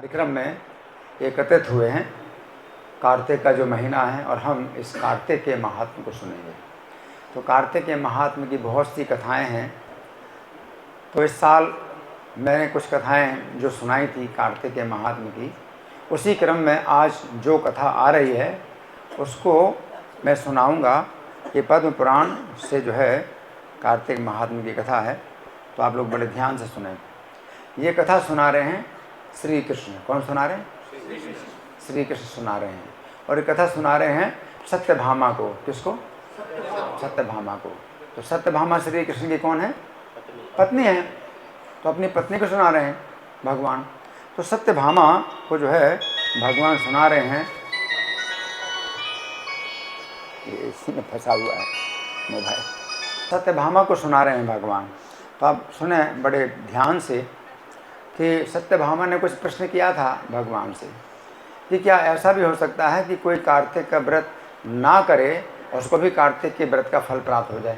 कार्यक्रम में एकत्रित हुए हैं। कार्तिक का जो महीना है और हम इस कार्तिक के महात्म को सुनेंगे। तो कार्तिक के महात्म की बहुत सी कथाएं हैं। तो इस साल मैंने कुछ कथाएं जो सुनाई थी कार्तिक के महात्म की, उसी क्रम में आज जो कथा आ रही है उसको मैं सुनाऊंगा। ये पद्म पुराण से जो है कार्तिक महात्म की कथा है, तो आप लोग बड़े ध्यान से सुनें। ये कथा सुना रहे हैं श्री कृष्ण। कौन सुना रहे हैं? श्री कृष्ण सुना रहे हैं। और ये कथा सुना रहे हैं सत्यभामा को। किसको? सत्यभामा को। तो सत्यभामा श्री कृष्ण की कौन है? पत्नी है। तो अपनी पत्नी को सुना रहे हैं भगवान। तो सत्यभामा को जो है भगवान सुना रहे हैं। ये इसी में फंसा हुआ है मोबाइल। सत्यभामा को सुना रहे हैं भगवान। तो आप सुने बड़े ध्यान से कि सत्यभामा ने कुछ प्रश्न किया था भगवान से कि क्या ऐसा भी हो सकता है कि कोई कार्तिक का व्रत ना करे और उसको भी कार्तिक के व्रत का फल प्राप्त हो जाए?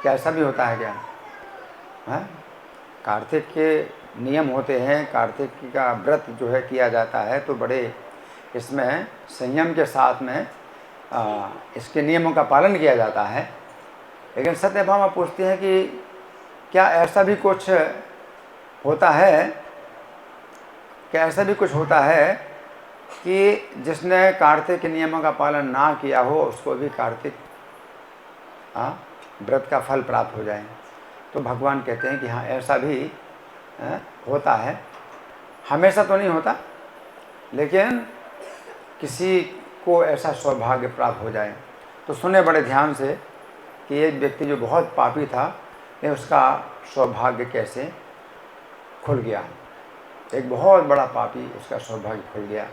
क्या ऐसा भी होता है क्या? है? कार्तिक के नियम होते हैं, कार्तिक का व्रत जो है किया जाता है, तो बड़े इसमें संयम के साथ में इसके नियमों का पालन किया जाता है। लेकिन सत्यभामा पूछती है कि क्या ऐसा भी कुछ होता है, क्या ऐसा भी कुछ होता है कि जिसने कार्तिक के नियमों का पालन ना किया हो उसको भी कार्तिक व्रत का फल प्राप्त हो जाए? तो भगवान कहते हैं कि हाँ, ऐसा भी होता है। हमेशा तो नहीं होता, लेकिन किसी को ऐसा सौभाग्य प्राप्त हो जाए। तो सुने बड़े ध्यान से कि एक व्यक्ति जो बहुत पापी था, लेकिन उसका सौभाग्य कैसे खुल गया। एक बहुत बड़ा पापी, उसका सौभाग्य खुल गया,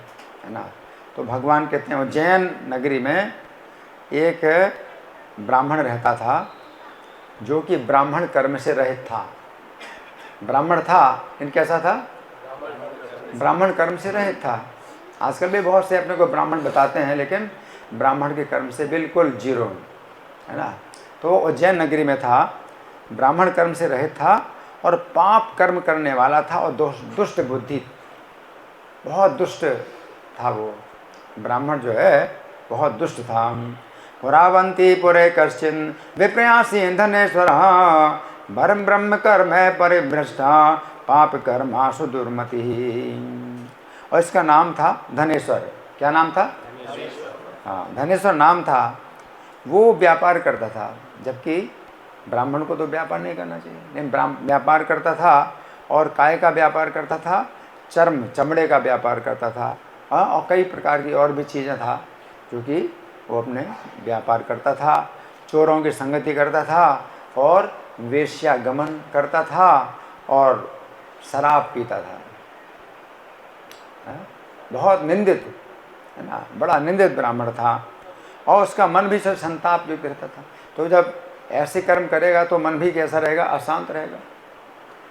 है ना। तो भगवान कहते हैं उज्जैन नगरी में एक ब्राह्मण रहता था जो कि ब्राह्मण कर्म से रहित था। ब्राह्मण था, इन कैसा था? ब्राह्मण कर्म से रहित था। आजकल भी बहुत से अपने को ब्राह्मण बताते हैं, लेकिन ब्राह्मण के कर्म से बिल्कुल जीरो, है ना। तो उज्जैन नगरी में था, ब्राह्मण कर्म से रहित था और पाप कर्म करने वाला था और दुष्ट बुद्धि, बहुत दुष्ट था। वो ब्राह्मण जो है बहुत दुष्ट था। पुरावंती पुरे कश्चिन विप्रयासी धनेश्वर भरम ब्रह्म कर्म परिभ्रष्टा पाप कर्माशु दुर्मति। और इसका नाम था धनेश्वर। क्या नाम था? हाँ, धनेश्वर नाम था। वो व्यापार करता था, जबकि ब्राह्मण को तो व्यापार नहीं करना चाहिए, लेकिन व्यापार करता था। और काय का व्यापार करता था? चमड़े का व्यापार करता था। और कई प्रकार की और भी चीज़ें था जो कि वो अपने व्यापार करता था। चोरों की संगति करता था और वेश्यागमन करता था और शराब पीता था। बहुत निंदित, है ना, बड़ा निंदित ब्राह्मण था। और उसका मन भी सब संताप युक्त रहता था। तो जब ऐसे कर्म करेगा तो मन भी कैसा रहेगा? अशांत रहेगा।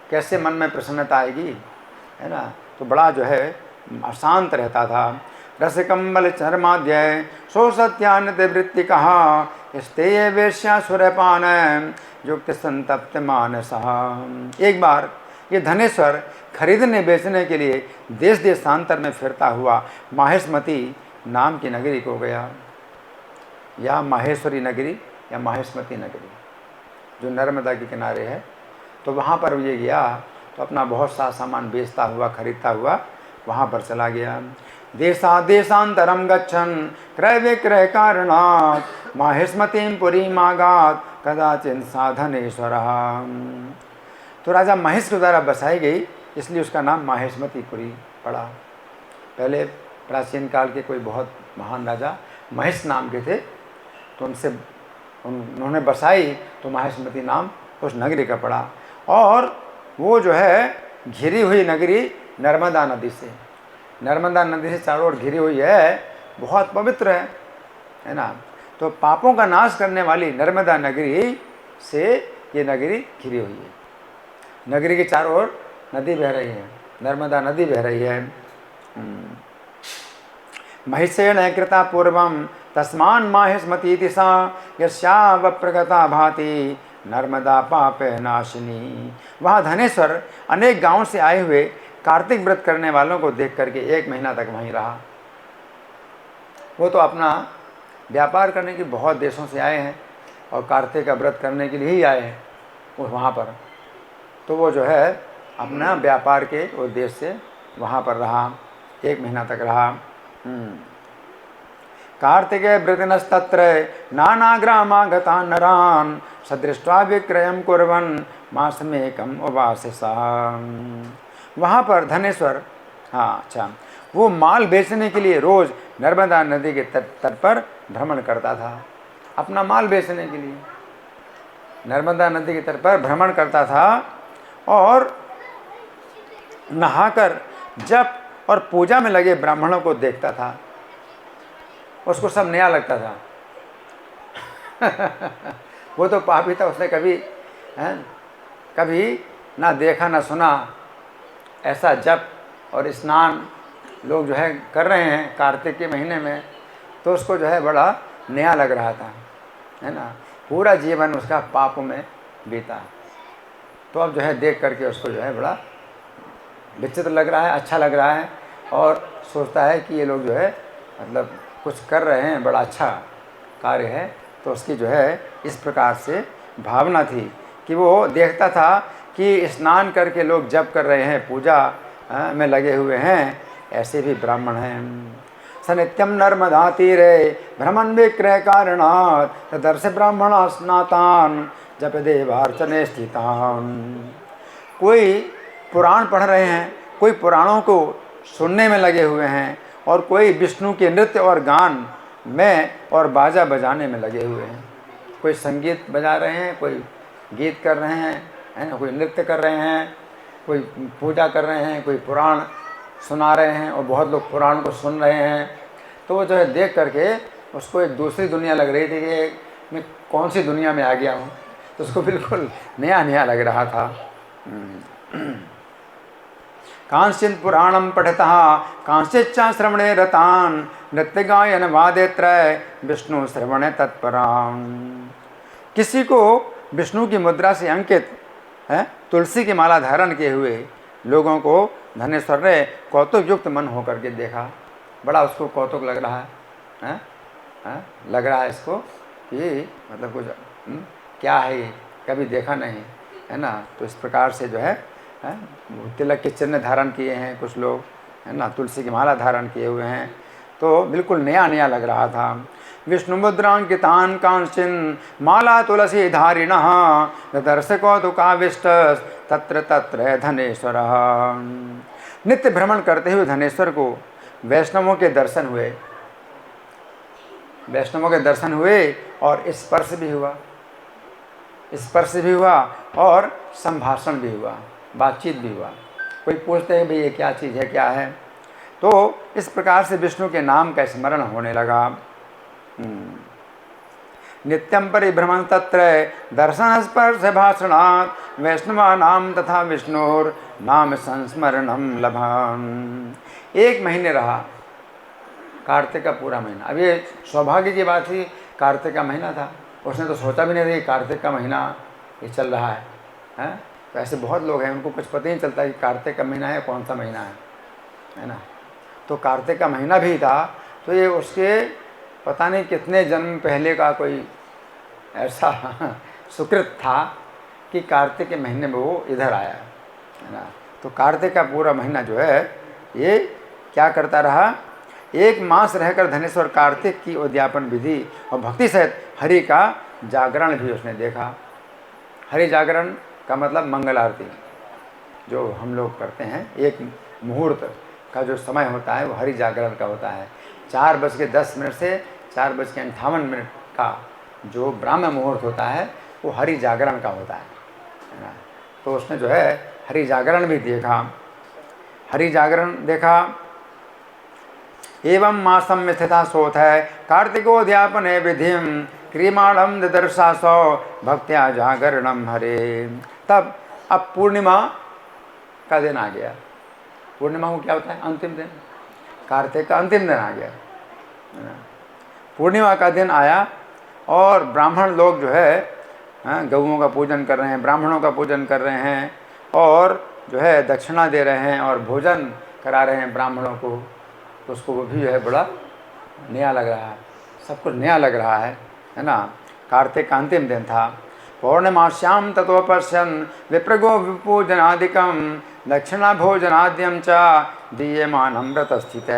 कैसे मन में प्रसन्नता आएगी, है ना। तो बड़ा जो है अशांत रहता था। रसकम्बल चर्माध्याय सो सत्यान्य वृत्ति कहा स्तेय वेश्या सुरपान युक्त संतप्त मानस। एक बार ये धनेश्वर खरीदने बेचने के लिए देश देशांतर में फिरता हुआ माहेशमती नाम की नगरी को गया, या माहेश्वरी नगरी या माहेशमती नगरी जो नर्मदा के किनारे है। तो वहाँ पर ये गया तो अपना बहुत सा सामान बेचता हुआ, खरीदता हुआ वहाँ पर चला गया। देशांतरम गच्छन क्रय विक्रय कारणात् माहेशमतीं पुरीं आगात कदाचिन साधनेश्वर। तो राजा महेश के द्वारा बसाई गई, इसलिए उसका नाम माहेशमतीपुरी पड़ा। पहले प्राचीन काल के कोई बहुत महान राजा महेश नाम के थे, तो उन्होंने बसाई तो माहेशमती नाम उस नगरी का पड़ा। और वो जो है घिरी हुई नगरी नर्मदा नदी से, नर्मदा नदी से चारों ओर घिरी हुई है, बहुत पवित्र है ना। तो पापों का नाश करने वाली नर्मदा नगरी से ये नगरी घिरी हुई है। नगरी के चारों ओर नदी बह रही है, नर्मदा नदी बह रही है। महिषेण कृता पूर्वम तस्मान माहेशमती सा यस्याव प्रगता भाति नर्मदा पाप नाशिनी। वहाँ धनेश्वर अनेक गांव से आए हुए कार्तिक व्रत करने वालों को देख करके 1 महीना तक वहीं रहा। वो तो अपना व्यापार करने के बहुत देशों से आए हैं और कार्तिक का व्रत करने के लिए ही आए हैं वो वहाँ पर। तो वो जो है अपना व्यापार के उद्देश्य से वहाँ पर रहा, 1 महीना तक रहा। कार्तिके वृतिनस्तत्र नानाग्रामागतान् नरान् सदृष्ट्वा विक्रयं कुर्वन् मासमेकम् उवास्य सः। वहाँ पर धनेश्वर, हाँ अच्छा, वो माल बेचने के लिए रोज़ नर्मदा नदी के तट पर भ्रमण करता था। अपना माल बेचने के लिए नर्मदा नदी के तट पर भ्रमण करता था और नहाकर जप और पूजा में लगे ब्राह्मणों को देखता था। उसको सब नया लगता था। वो तो पापी था, उसने कभी ना देखा ना सुना ऐसा जप और स्नान लोग जो है कर रहे हैं कार्तिक के महीने में। तो उसको जो है बड़ा नया लग रहा था, है ना। पूरा जीवन उसका पाप में बीता। तो अब जो है देख करके उसको जो है बड़ा विचित्र लग रहा है, अच्छा लग रहा है और सोचता है कि ये लोग जो है मतलब कुछ कर रहे हैं, बड़ा अच्छा कार्य है। तो उसकी जो है इस प्रकार से भावना थी कि वो देखता था कि स्नान करके लोग जप कर रहे हैं, पूजा में लगे हुए हैं, ऐसे भी ब्राह्मण हैं। स नित्यम नर्मदा तीरे भ्रमण विक्रय कारणात् तदर्श ब्राह्मण स्नातान जप देवार्चने स्थितान। कोई पुराण पढ़ रहे हैं, कोई पुराणों को सुनने में लगे हुए हैं और कोई विष्णु के नृत्य और गान में और बाजा बजाने में लगे हुए हैं। कोई संगीत बजा रहे हैं, कोई गीत कर रहे हैं, है ना, कोई नृत्य कर रहे हैं, कोई पूजा कर रहे हैं, कोई पुराण सुना रहे हैं और बहुत लोग पुराण को सुन रहे हैं। तो वो जो है देख करके उसको एक दूसरी दुनिया लग रही थी कि मैं कौन सी दुनिया में आ गया हूँ। तो उसको बिल्कुल नया नया लग रहा था। कांश्चित् पुराणं पठतः कांश्चिच्च श्रवणे रतान् नृत्य गायन वादे त्रय विष्णु श्रवणे तत्परान्। किसी को विष्णु की मुद्रा से अंकित है तुलसी की माला धारण किए हुए लोगों को धनेश्वर ने कौतुक युक्त मन होकर के देखा। बड़ा उसको कौतुक लग रहा है, लग रहा है इसको कि मतलब कुछ क्या है ये, कभी देखा नहीं, है ना। तो इस प्रकार से जो है तिलक के चिन्ह धारण किए हैं कुछ लोग, है ना, तुलसी की माला धारण किए हुए हैं। तो बिल्कुल नया नया लग रहा था। विष्णु मुद्रांकितान कांश्चिन माला तुलसी धारिणः ददर्श कौतुकाविष्ट तत्र तत्र धनेश्वर। नित्य भ्रमण करते हुए धनेश्वर को वैष्णवों के दर्शन हुए, वैष्णवों के दर्शन हुए और स्पर्श भी हुआ, स्पर्श भी हुआ और संभाषण भी हुआ, बातचीत भी हुआ। कोई पूछते हैं भाई ये क्या चीज़ है, क्या है। तो इस प्रकार से विष्णु के नाम का स्मरण होने लगा। नित्यम परिभ्रमण तत्र दर्शन स्पर्श भाषणात् वैष्णवानाम तथा विष्णुर नाम संस्मरणम लभान। 1 महीने रहा, कार्तिक का पूरा महीना। अब ये सौभाग्य की बात थी, कार्तिक का महीना था। उसने तो सोचा भी नहीं था कि कार्तिक का महीना ये चल रहा है। तो ऐसे बहुत लोग हैं उनको कुछ पता ही नहीं चलता कि कार्तिक का महीना है कौन सा महीना है ना। तो कार्तिक का महीना भी था, तो ये उसके पता नहीं कितने जन्म पहले का कोई ऐसा सुकृत था कि कार्तिक के महीने में वो इधर आया, है ना। तो कार्तिक का पूरा महीना जो है ये क्या करता रहा, 1 मास रहकर धनेश्वर कार्तिक की उद्यापन विधि और भक्ति सहित हरि का जागरण भी उसने देखा। हरि जागरण का मतलब मंगल आरती जो हम लोग करते हैं, 1 मुहूर्त का जो समय होता है वो हरि जागरण का होता है। 4:10 से 4:58 का जो ब्राह्म मुहूर्त होता है वो हरि जागरण का होता है ना। तो उसने जो है हरि जागरण भी देखा, हरि जागरण देखा। एवं मासम में स्थिता सोथ है कार्तिकोद्यापन विधिम क्रीमाणम ददर्शासो भक्त्या जागरणम हरे। तब अब पूर्णिमा का दिन आ गया। पूर्णिमा को क्या होता है, अंतिम दिन, कार्तिक का अंतिम दिन आ गया। पूर्णिमा का दिन आया और ब्राह्मण लोग जो है गऊओं का पूजन कर रहे हैं, ब्राह्मणों का पूजन कर रहे हैं और जो है दक्षिणा दे रहे हैं और भोजन करा रहे हैं ब्राह्मणों को, तो उसको वो भी जो है बड़ा नया लग रहा है, सब कुछ नया लग रहा है ना। कार्तिक का अंतिम दिन था। पौर्णमास्याम ततोपश्यन् विप्रगो विपूजनादिकं दक्षिणा भोजनाद्यम च दीयमानं व्रतस्थित।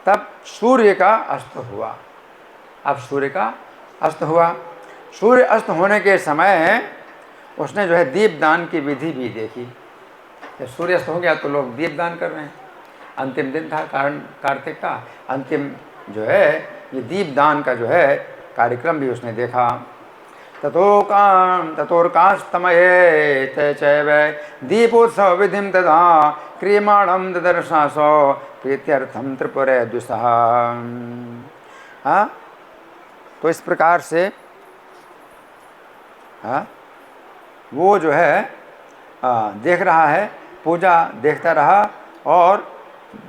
तब सूर्य का अस्त हुआ। अब सूर्य का अस्त हुआ। सूर्य अस्त होने के समय उसने जो है दीपदान की विधि भी देखी। जब सूर्य अस्त हो गया तो लोग दीपदान कर रहे हैं। अंतिम दिन था कार्तिक का, अंतिम जो है ये दीपदान का जो है कार्यक्रम भी उसने देखा। ततोर्कास्तमये ते चैव दीपोत्सव विधिं तदा क्रियमाणं ददर्शासो प्रीत्यर्थं त्रिपुरे द्विषः। हाँ, तो इस प्रकार से हाँ वो जो है देख रहा है, पूजा देखता रहा और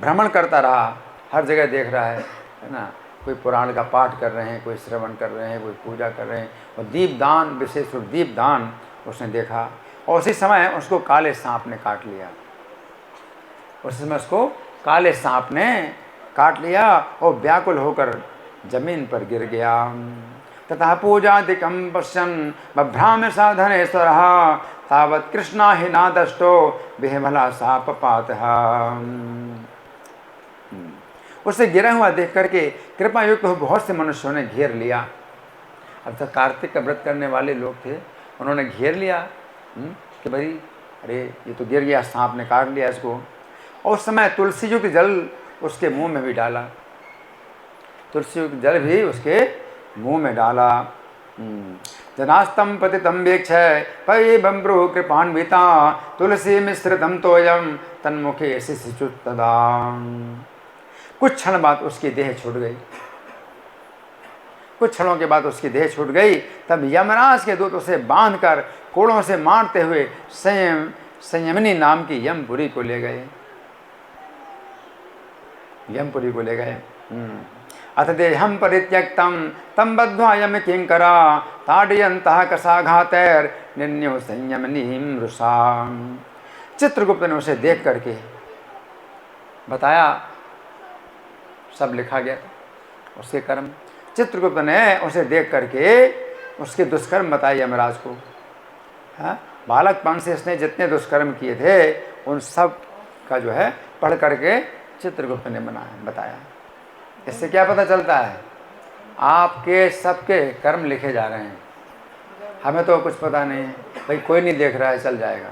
भ्रमण करता रहा, हर जगह देख रहा है ना। कोई पुराण का पाठ कर रहे हैं, कोई श्रवण कर रहे हैं, कोई पूजा कर रहे हैं, और दीपदान, विशेष रूप दीपदान उसने देखा। और उसी समय उसको काले सांप ने काट लिया। उस समय उसको काले सांप ने काट लिया और व्याकुल होकर जमीन पर गिर गया। तथा पूजादिकं पश्यन् बभ्राम्य साधनेश्वरः तावत् कृष्णा हि नादष्टो बिहमला सापपातः। उसे गिरा हुआ देख करके कृपा युक्त हो बहुत से मनुष्यों ने घेर लिया। अब तक कार्तिक का व्रत करने वाले लोग थे, उन्होंने घेर लिया कि भाई अरे ये तो गिर गया, सांप ने काट लिया इसको। और उस समय तुलसी युक्त जल उसके मुंह में भी डाला, तुलसी युक्त जल भी उसके मुंह में डाला। जनास्तम पतितम वीक्षय पये बम्ब्रु कृपान्विता तुलसी मिश्रितम तोयम तन्मुखे शिशुतदा। कुछ क्षण बाद उसकी देह छूट गई। कुछ क्षणों के बाद उसकी देह छूट गई। तब यमराज के दूत उसे बांधकर कोड़ों से मारते हुए संयमनी नाम की यमपुरी को ले गए। यमपुरी को ले गए। अथ देहं परित्यक्तं तं बद्ध्वा यम किंकरा ताडयन्तः कसाघातैर्निन्यो संयमनीं रुषां। चित्रगुप्त ने उसे देख करके बताया, सब लिखा गया उसके कर्म। चित्रगुप्त ने उसे देख करके उसके दुष्कर्म बताए यमराज को। हाँ, बालकपन से इसने जितने दुष्कर्म किए थे उन सब का जो है पढ़ करके चित्रगुप्त ने बताया। इससे क्या पता चलता है? आपके सबके कर्म लिखे जा रहे हैं। हमें तो कुछ पता नहीं है भाई, कोई नहीं देख रहा है, चल जाएगा।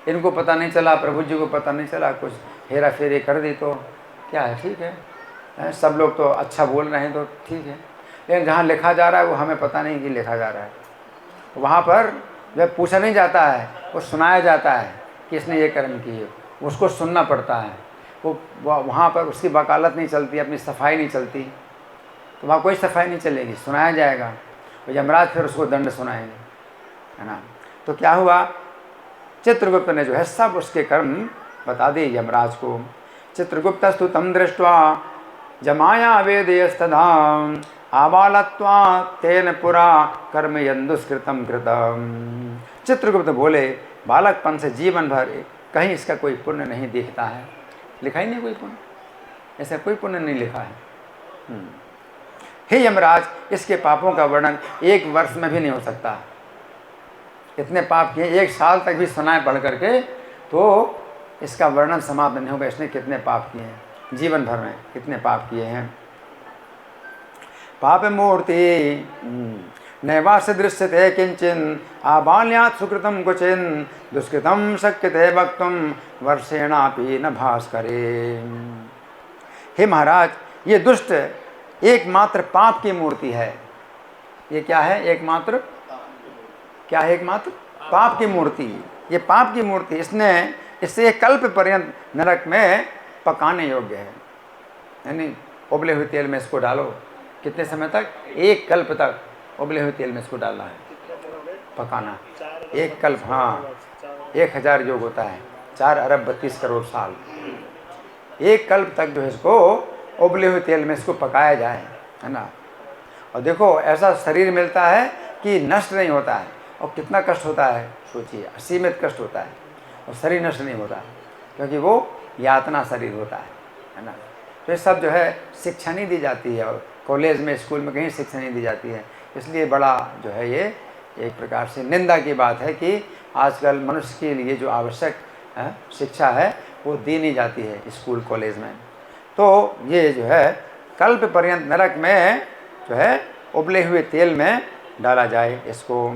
इनको पता नहीं चला, प्रभु जी को पता नहीं चला, कुछ हेरा फेरी कर दी तो क्या है, ठीक है। सब लोग तो अच्छा बोल रहे हैं तो ठीक है, लेकिन जहाँ लिखा जा रहा है वो हमें पता नहीं कि लिखा जा रहा है। वहाँ पर जब पूछा नहीं जाता है, वो सुनाया जाता है कि इसने ये कर्म किए, उसको सुनना पड़ता है। वो वहाँ पर उसकी वकालत नहीं चलती, अपनी सफाई नहीं चलती, तो वहाँ कोई सफाई नहीं चलेगी, सुनाया जाएगा। तो यमराज फिर उसको दंड सुनाएंगे, है ना। तो क्या हुआ, चित्रगुप्त ने जो है सब उसके कर्म बता दिए यमराज को। चित्रगुप्तस्तु तं दृष्ट्वा जमाया वेदयस्तदा आबालत्वा तेन पुरा कर्म यन्दुष्कृतं कृतम्। चित्रगुप्त बोले, बालकपन से जीवन भर कहीं इसका कोई पुण्य नहीं दिखता है, लिखा ही नहीं कोई पुण्य, ऐसा कोई पुण्य नहीं लिखा है। हे यमराज, इसके पापों का वर्णन 1 वर्ष में भी नहीं हो सकता। इतने पाप किए, 1 साल तक भी सुनाए पढ़ करके तो इसका वर्णन समाप्त नहीं होगा। इसने कितने पाप किए हैं, जीवन भर में कितने पाप किए हैं। पाप मूर्ति नैवास दृश्यते किंचिन आबाल्यात् सुकृतं क्वचिन दुष्कृतं शक्यते वक्तुं वर्षेणापि न भास्करे। हे महाराज, ये दुष्ट एकमात्र पाप की मूर्ति है। ये क्या है? एकमात्र क्या है? एकमात्र पाप की मूर्ति। ये पाप की मूर्ति, इससे एक कल्प पर्यंत नरक में पकाने योग्य है। यानी उबले हुए तेल में इसको डालो, कितने समय तक? 1 कल्प तक उबले हुए तेल में इसको डालना है, पकाना। 1 कल्प, हाँ 1000 योग होता है, 4 अरब 32 करोड़ साल। 1 कल्प तक जो है इसको उबले हुए तेल में इसको पकाया जाए, है ना। और देखो, ऐसा शरीर मिलता है कि नष्ट नहीं होता है। और कितना कष्ट होता है सोचिए, असीमित कष्ट होता है। और शरीर नष्ट नहीं होता, क्योंकि वो यातना शरीर होता है ना। तो ये सब जो है शिक्षा नहीं दी जाती है, और कॉलेज में स्कूल में कहीं शिक्षा नहीं दी जाती है। इसलिए बड़ा जो है ये एक प्रकार से निंदा की बात है कि आजकल मनुष्य के लिए जो आवश्यक शिक्षा है वो दी नहीं जाती है स्कूल कॉलेज में। तो ये जो है कल्प पर्यंत नरक में जो है उबले हुए तेल में डाला जाए इसको।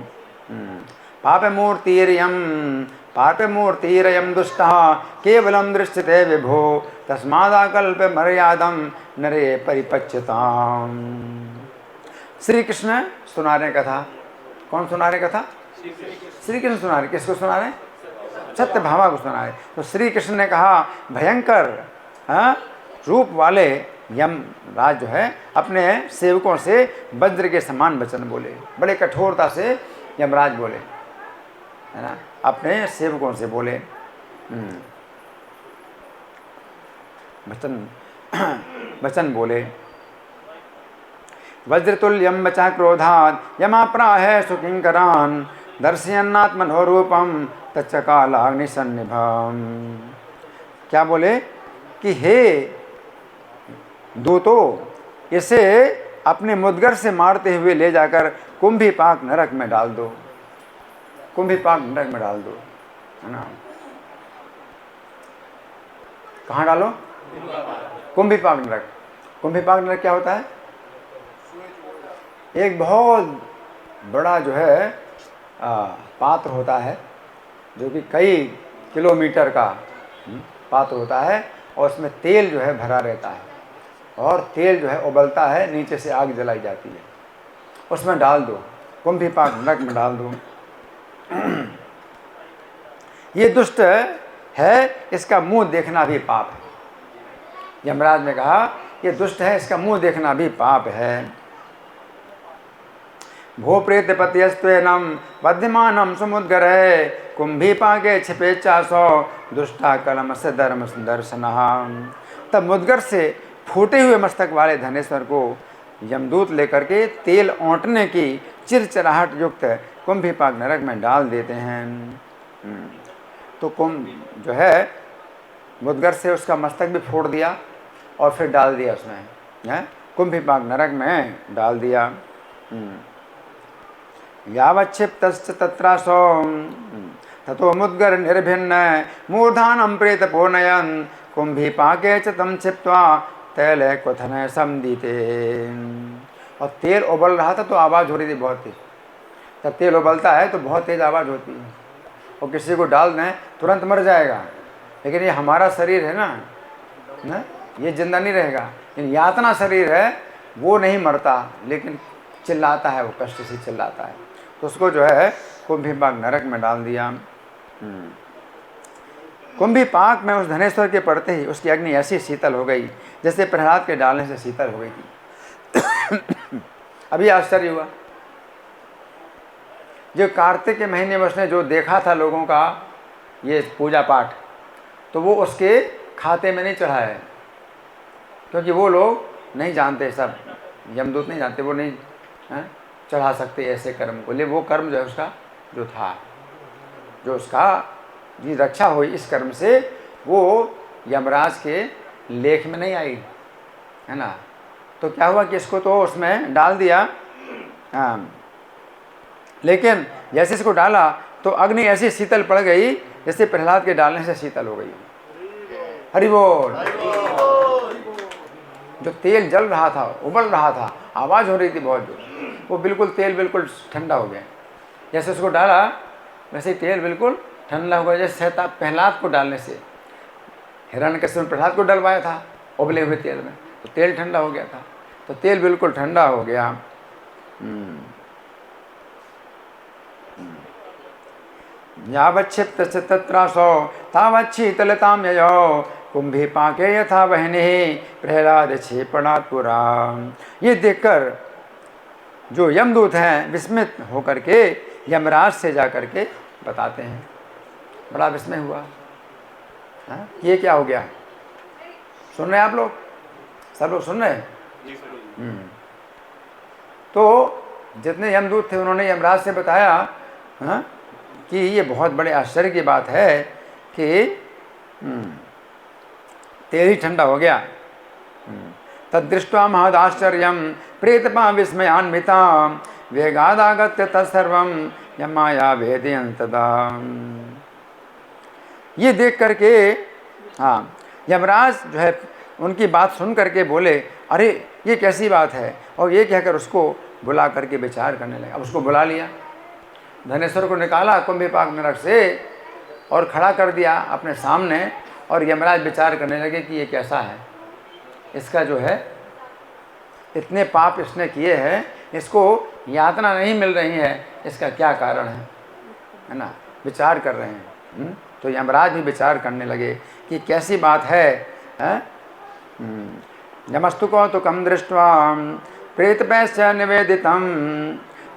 पापमूर्तिरयं दुष्टः केवलं दृश्यते विभो तस्मादाकल्प मर्यादम नरे परिपच्यताम्। श्री कृष्ण सुना रहे कथा। कौन सुना रहे कथा? श्री कृष्ण सुना रहे। किसको सुना रहे? सत्यभामा को सुना रहे। तो श्री कृष्ण ने कहा भयंकर रूप वाले यमराज जो है अपने सेवकों से वज्र के समान वचन बोले। बड़े कठोरता से यमराज बोले, है ना, अपने सेवकों से बोले वचन बोले। वज्रतुल्यं वचा क्रोधात् यमाप्राह सुकिंकरान् दर्शयन्नात्मनोरूपं तच्चकालाग्निसन्निभम्। क्या बोले कि हे दूतो, इसे अपने मुद्गर से मारते हुए ले जाकर कुंभीपाक नरक में डाल दो। कुंभीपाक नरक में डाल दो, है ना। कहाँ डालो? कुंभीपाक नरक। कुंभीपाक नरक क्या होता है? एक बहुत बड़ा जो है पात्र होता है, जो कि कई किलोमीटर का पात्र होता है, और उसमें तेल जो है भरा रहता है, और तेल जो है उबलता है, नीचे से आग जलाई जाती है, उसमें डाल दो, कुंभीपाक नरक में डाल दो। ये दुष्ट है, इसका मुंह देखना भी पाप है। यमराज ने कहा ये दुष्ट है, इसका मुंह देखना भी पाप है। भो प्रेतपत्यस्त्वेनं बध्यमानं समुद्गरे कुंभीपाके छिपे चासो दुष्टा कलम से धर्म दर्शनः। तब मुद्गर से फूटे हुए मस्तक वाले धनेश्वर को यमदूत लेकर के तेल औंटने की चिरचिराहट युक्त कुंभीपाक नरक में डाल देते हैं। तो कुंभ जो है मुद्गर से उसका मस्तक भी फोड़ दिया और फिर डाल दिया उसमें, कुंभीपाक नरक में डाल दिया। यावच्छिप्तश्च तत्रासो ततो मुद्गर निर्भिन्न मूर्धानं प्रेतपूर्णयन् कुंभीपाके च तं छिप्त्वा तैले क्वथने समदीते। और तेल उबल रहा था तो आवाज़ हो रही थी बहुत तेज। जब तेल उबलता है तो बहुत तेज़ आवाज़ होती है, और किसी को डाल दें तुरंत मर जाएगा। लेकिन ये हमारा शरीर है ना, ये जिंदा नहीं रहेगा। लेकिन यातना शरीर है, वो नहीं मरता, लेकिन चिल्लाता है, वो कष्ट से चिल्लाता है। तो उसको जो है कुंभीपाक नरक में डाल दिया। कुंभीपाक में उस धनेश्वर के पड़ते ही उसकी अग्नि ऐसी शीतल हो गई जैसे प्रहलाद के डालने से शीतल हो गई थी। अभी आश्चर्य हुआ, जो कार्तिक के महीने में उसने जो देखा था लोगों का ये पूजा पाठ, तो वो उसके खाते में नहीं चढ़ा है, क्योंकि वो लोग नहीं जानते, सब यमदूत नहीं जानते, वो नहीं चढ़ा सकते ऐसे कर्म को। ले वो कर्म जो है उसका जो था, जो उसका जी रक्षा हुई इस कर्म से, वो यमराज के लेख में नहीं आई, है ना। तो क्या हुआ कि इसको तो उसमें डाल दिया, लेकिन जैसे इसको डाला तो अग्नि ऐसी शीतल पड़ गई जैसे प्रहलाद के डालने से शीतल हो गई। हरि बोल। जो तेल जल रहा था, उबल रहा था, आवाज़ हो रही थी बहुत जोर, वो बिल्कुल तेल बिल्कुल ठंडा हो गया। जैसे उसको डाला वैसे तेल बिल्कुल ठंडा हो गया। जैसे प्रहलाद को डालने से, हिरण्यकश्यप ने प्रहलाद को डलवाया था उबले हुए तेल में, तो तेल ठंडा हो गया था, तो तेल बिल्कुल ठंडा हो गया। यावच्छिप्त तत्रासो तावच्छीतलतां ययो कुंभीपाके यथा वह्निः प्रहलाद क्षेपणात् पुरा। ये देखकर जो यमदूत हैं विस्मित होकर के यमराज से जा कर के बताते हैं, बड़ा विस्मय हुआ, ये क्या हो गया। सुन रहे हैं आप लोग, सब लोग सुन रहे हैं? तो जितने यमदूत थे उन्होंने यमराज से बताया कि ये बहुत बड़े आश्चर्य की बात है कि तेल ही ठंडा हो गया। तदृष्ट्वा महदाश्चर्यं प्रेतपा विस्मयान्विता वेगादागत्य तत्सर्वं यमाया वेदयन् तदा। ये देख करके यमराज जो है उनकी बात सुन करके बोले, अरे ये कैसी बात है, और ये कहकर उसको बुला करके विचार करने लगे। अब उसको बुला लिया, धनेश्वर को निकाला कुंभीपाक नरक से और खड़ा कर दिया अपने सामने, और यमराज विचार करने लगे कि ये कैसा है, इसका जो है इतने पाप इसने किए हैं, इसको यातना नहीं मिल रही है, इसका क्या कारण है ना, विचार कर रहे हैं। तो यमराज भी विचार करने लगे कि कैसी बात है। नमस्तु कौतुकं दृष्ट्वा प्रेतपैश्च निवेदितं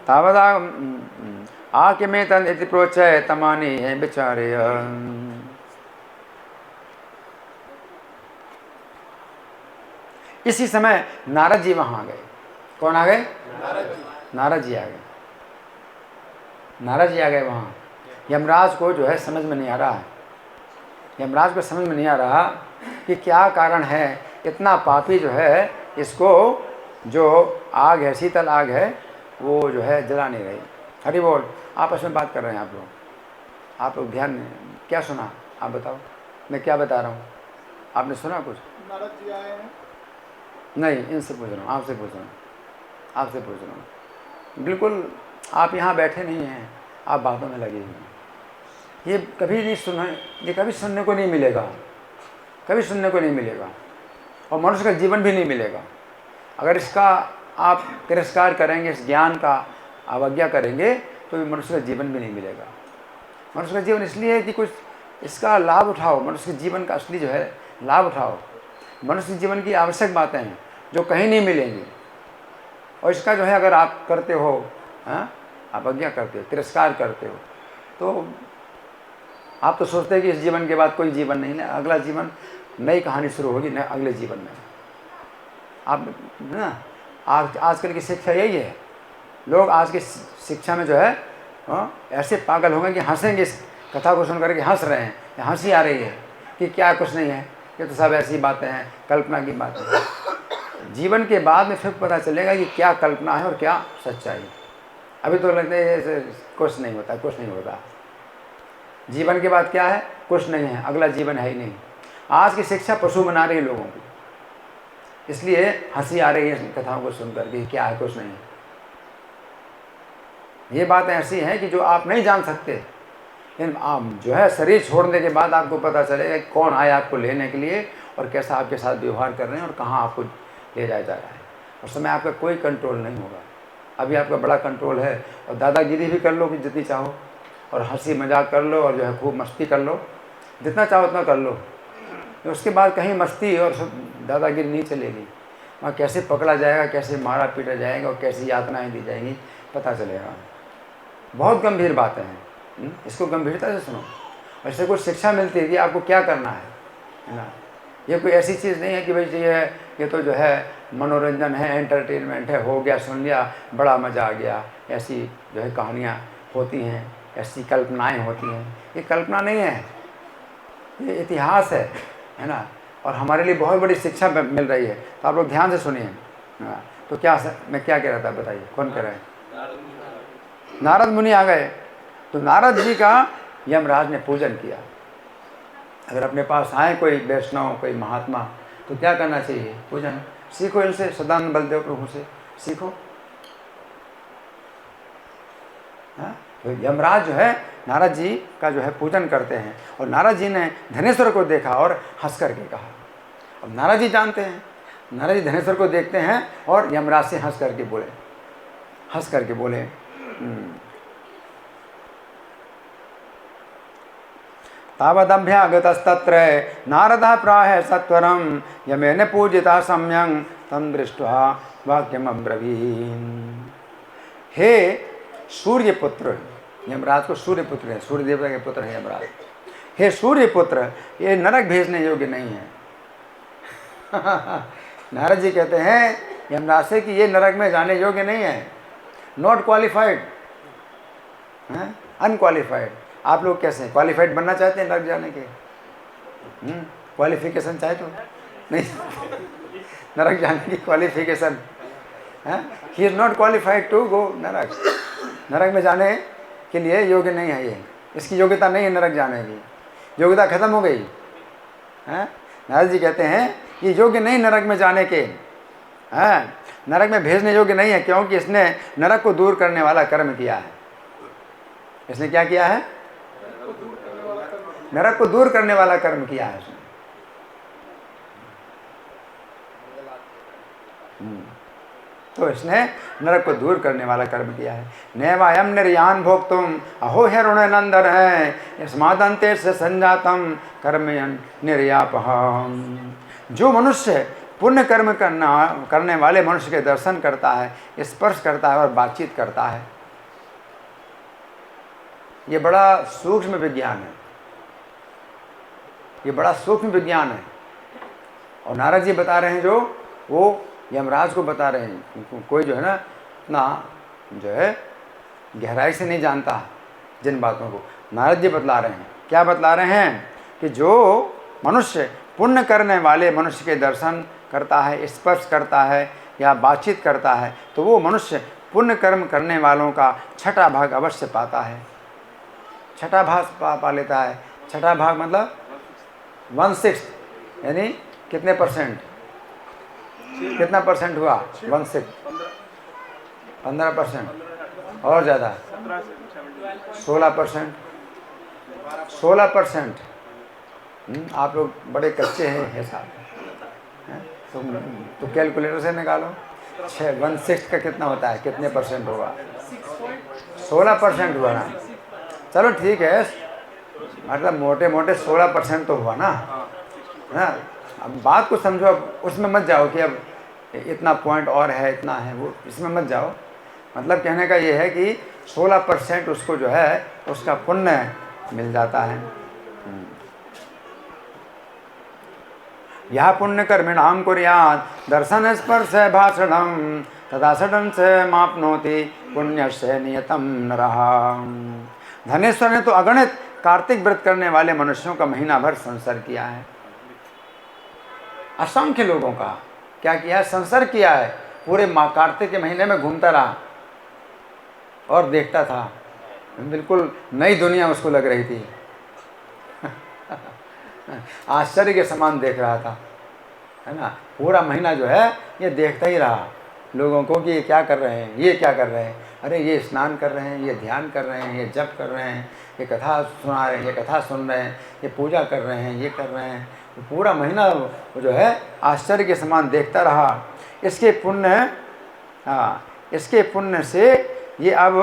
तावदा आकिमेतन् इति प्रोच्य तमानि विचारय। इसी समय नारद जी वहाँ आ गए। कौन आ गए? नारद जी आ गए। नारद जी आ गए वहाँ। यमराज को जो है समझ में नहीं आ रहा है, यमराज को समझ में नहीं आ रहा कि क्या कारण है, इतना पापी जो है इसको जो आग है, शीतल आग है, वो जो है जला नहीं रही। हरि बोल। आपस में बात कर रहे हैं आप लोग ध्यान नहीं, क्या सुना आप बताओ, मैं क्या बता रहा हूँ, आपने सुना कुछ? नारद जी आए हैं। नहीं, इनसे पूछ रहा हूँ, आपसे पूछ रहा हूँ। बिल्कुल आप यहाँ बैठे नहीं हैं, आप बातों में लगे हुए हैं। ये कभी नहीं सुना, ये कभी सुनने को नहीं मिलेगा, कभी सुनने को नहीं मिलेगा, और मनुष्य का जीवन भी नहीं मिलेगा। अगर इसका आप तिरस्कार करेंगे, इस ज्ञान का अवज्ञा करेंगे, तो भी मनुष्य का जीवन भी नहीं मिलेगा। मनुष्य का जीवन इसलिए है कि कुछ इसका लाभ उठाओ, मनुष्य के जीवन का असली जो है लाभ उठाओ। मनुष्य जीवन की आवश्यक बातें हैं जो कहीं नहीं मिलेंगी, और इसका जो है अगर आप करते हो, अवज्ञा करते हो, तिरस्कार करते हो, तो आप तो सोचते हैं कि इस जीवन के बाद कोई जीवन नहीं है, अगला जीवन, नई कहानी शुरू होगी न अगले जीवन में। आप ना आजकल की शिक्षा यही है, लोग आज की शिक्षा में जो है ऐसे पागल होंगे कि हंसेंगे, इस कथा को सुन करके हंस रहे हैं, हंसी आ रही है कि क्या कुछ नहीं है, ये तो सब ऐसी बातें हैं, कल्पना की बातें हैं। जीवन के बाद में फिर पता चलेगा कि क्या कल्पना है और क्या सच्चाई। अभी तो लगता है कुछ नहीं होता, कुछ नहीं होता। जीवन के बाद क्या है? कुछ नहीं है, अगला जीवन है ही नहीं। आज की शिक्षा पशु बना रही है लोगों को, इसलिए हंसी आ रही है कथाओं को सुन करके, क्या है, कुछ नहीं है। ये बातें ऐसी हैं कि जो आप नहीं जान सकते, लेकिन आप जो है शरीर छोड़ने के बाद आपको पता चलेगा कि कौन आया आपको लेने के लिए और कैसा आपके साथ व्यवहार कर रहे हैं और कहाँ आपको ले जाया जा रहा है। और समय आपका कोई कंट्रोल नहीं होगा। अभी आपका बड़ा कंट्रोल है, और दादागिरी भी कर लो कि जितनी चाहो, और हंसी मजाक कर लो, और जो है खूब मस्ती कर लो, जितना चाहो उतना कर लो। उसके बाद कहीं मस्ती और दादागिरी नहीं चलेगी। वहाँ कैसे पकड़ा जाएगा, कैसे मारा पीटा जाएगा और कैसी यातनाएं दी जाएंगी, पता चलेगा। बहुत गंभीर बातें हैं, इसको गंभीरता से सुनो। और इससे कुछ शिक्षा मिलती है कि आपको क्या करना है ना। ये कोई ऐसी चीज़ नहीं है कि भाई ये तो जो है मनोरंजन है, एंटरटेनमेंट है, हो गया, सुन लिया, बड़ा मज़ा आ गया। ऐसी जो है कहानियाँ होती हैं, ऐसी कल्पनाएं होती हैं। ये कल्पना नहीं है, ये इतिहास है ना। और हमारे लिए बहुत बड़ी शिक्षा मिल रही है, तो आप लोग ध्यान से सुनिए। तो क्या मैं क्या कह रहा था, बताइए, कौन कह रहा है? नारद मुनि आ गए। तो नारद जी का यमराज ने पूजन किया। अगर अपने पास आए कोई वैष्णव, कोई महात्मा, तो क्या करना चाहिए? पूजन। सीखो इनसे, सदानंद बलदेव प्रभु से सीखो। तो यमराज जो है नारद जी का जो है पूजन करते हैं। और नारद जी ने धनेश्वर को देखा और हंस करके कहा। अब नारद जी जानते हैं, नारद जी धनेश्वर को देखते हैं और यमराज से हंस करके बोले तावदभ्यागतस्तत्र नारदः प्राह सत्वरं यमेन पूजिता सम्यं तं दृष्ट्वा वाक्यम् अब्रवीत्। हे सूर्यपुत्र, यमराज को सूर्यपुत्र है, सूर्य देवता के पुत्र है यमराज। हे सूर्यपुत्र, ये नरक भेजने योग्य नहीं है। नारद जी कहते हैं यमराज से कि ये नरक में जाने योग्य नहीं है, नॉट क्वालिफाइड, अनक्वालिफाइड। आप लोग कैसे हैं, क्वालिफाइड बनना चाहते हैं नरक जाने के? क्वालिफिकेशन चाहे तो नहीं नरक जाने की क्वालिफिकेशन है, he is not qualified to go नरक। नरक में जाने के लिए योग्य नहीं है, ये इसकी योग्यता नहीं है नरक जाने की, योग्यता खत्म हो गई है। नारद जी कहते हैं ये योग्य नहीं नरक में जाने के, हैं नरक में भेजने योग्य नहीं है, क्योंकि इसने नरक को दूर करने वाला कर्म किया है। इसने क्या किया है? नरक को दूर करने वाला कर्म किया है इसने। तो इसने नरक को दूर करने वाला कर्म किया है। नैवायम निर्यान भोक्तुम अहो ह्यरुण नंदन है स्मादंते से संजातम कर्म निर्यापहम। जो मनुष्य पुण्य कर्म करने वाले मनुष्य के दर्शन करता है, स्पर्श करता है और बातचीत करता है, ये बड़ा सूक्ष्म विज्ञान है, ये बड़ा सूक्ष्म विज्ञान है। और नारद जी बता रहे हैं, जो वो यमराज को बता रहे हैं। कोई जो है ना इतना जो है गहराई से नहीं जानता जिन बातों को, नारद जी बतला रहे हैं। क्या बतला रहे हैं? कि जो मनुष्य पुण्य करने वाले मनुष्य के दर्शन करता है, स्पर्श करता है या बातचीत करता है, तो वो मनुष्य पुण्य कर्म करने वालों का छठा भाग अवश्य पाता है। छठा भाग पा लेता है। छठा भाग मतलब 1/6, यानी कितने परसेंट? कितना परसेंट हुआ? 1/6, 15% और ज़्यादा 16%। 16%। आप लोग बड़े कच्चे हैं हिसाब, तो कैलकुलेटर से निकालो 1/6 का कितना होता है, कितने परसेंट होगा? 16% हुआ ना। चलो ठीक है, मतलब मोटे मोटे 16% तो हुआ ना, है। अब बात को समझो, अब उसमें मत जाओ कि अब इतना पॉइंट और है, इतना है, वो इसमें मत जाओ। मतलब कहने का ये है कि 16% उसको जो है उसका पुण्य मिल जाता है। यह पुण्य कर्मिणाम कुर्यात् दर्शन स्पर्श भाषणम तथा षडन से मापनोति पुण्य से नियतम नरः। धनेश्वर ने तो अगणित कार्तिक व्रत करने वाले मनुष्यों का महीना भर संसर्ग किया है। असंख्य लोगों का क्या किया है? संसर्ग किया है। पूरे कार्तिक के महीने में घूमता रहा और देखता था, बिल्कुल नई दुनिया उसको लग रही थी आश्चर्य के समान देख रहा था, है ना। पूरा महीना जो है ये देखता ही रहा लोगों को कि ये क्या कर रहे हैं, ये क्या कर रहे हैं, अरे ये स्नान कर रहे हैं, ये ध्यान कर रहे हैं, ये जप कर रहे हैं, ये कथा सुना रहे हैं, ये कथा सुन रहे हैं, ये पूजा कर रहे हैं, ये कर रहे हैं। तो पूरा महीना जो है आश्चर्य के समान देखता रहा। इसके पुण्य से ये अब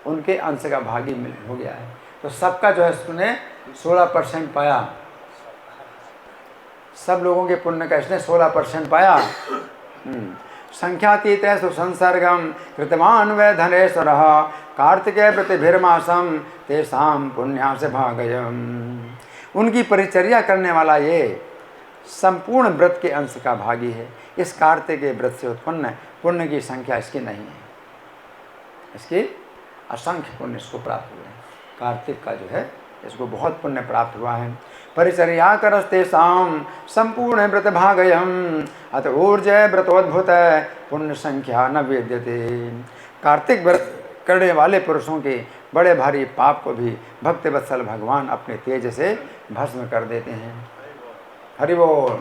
उनके अंश का भागी हो गया है। तो सबका जो है उसने 16% पाया। सब लोगों के पुण्य का इसने 16% पाया। संख्यातीत सुसंसर्गम कृतवान वै धनेश्वर कार्तिकेय प्रतिभिर्मासम तेषाम पुण्या से भागयम। उनकी परिचर्या करने वाला ये संपूर्ण व्रत के अंश का भागी है। इस कार्तिकेय व्रत से उत्पन्न पुण्य की संख्या इसकी नहीं है, इसकी असंख्य पुण्य इसको प्राप्त हुए हैं। कार्तिक का जो है इसको बहुत पुण्य प्राप्त हुआ है। परिचर्या करस्तेषां संपूर्ण व्रत भागयम अत ऊर्जय व्रतोद्भुत पुण्य संख्या न वेद्यते। कार्तिक व्रत करने वाले पुरुषों के बड़े भारी पाप को भी भक्त वत्सल भगवान अपने तेज से भस्म कर देते हैं। हरि बोल।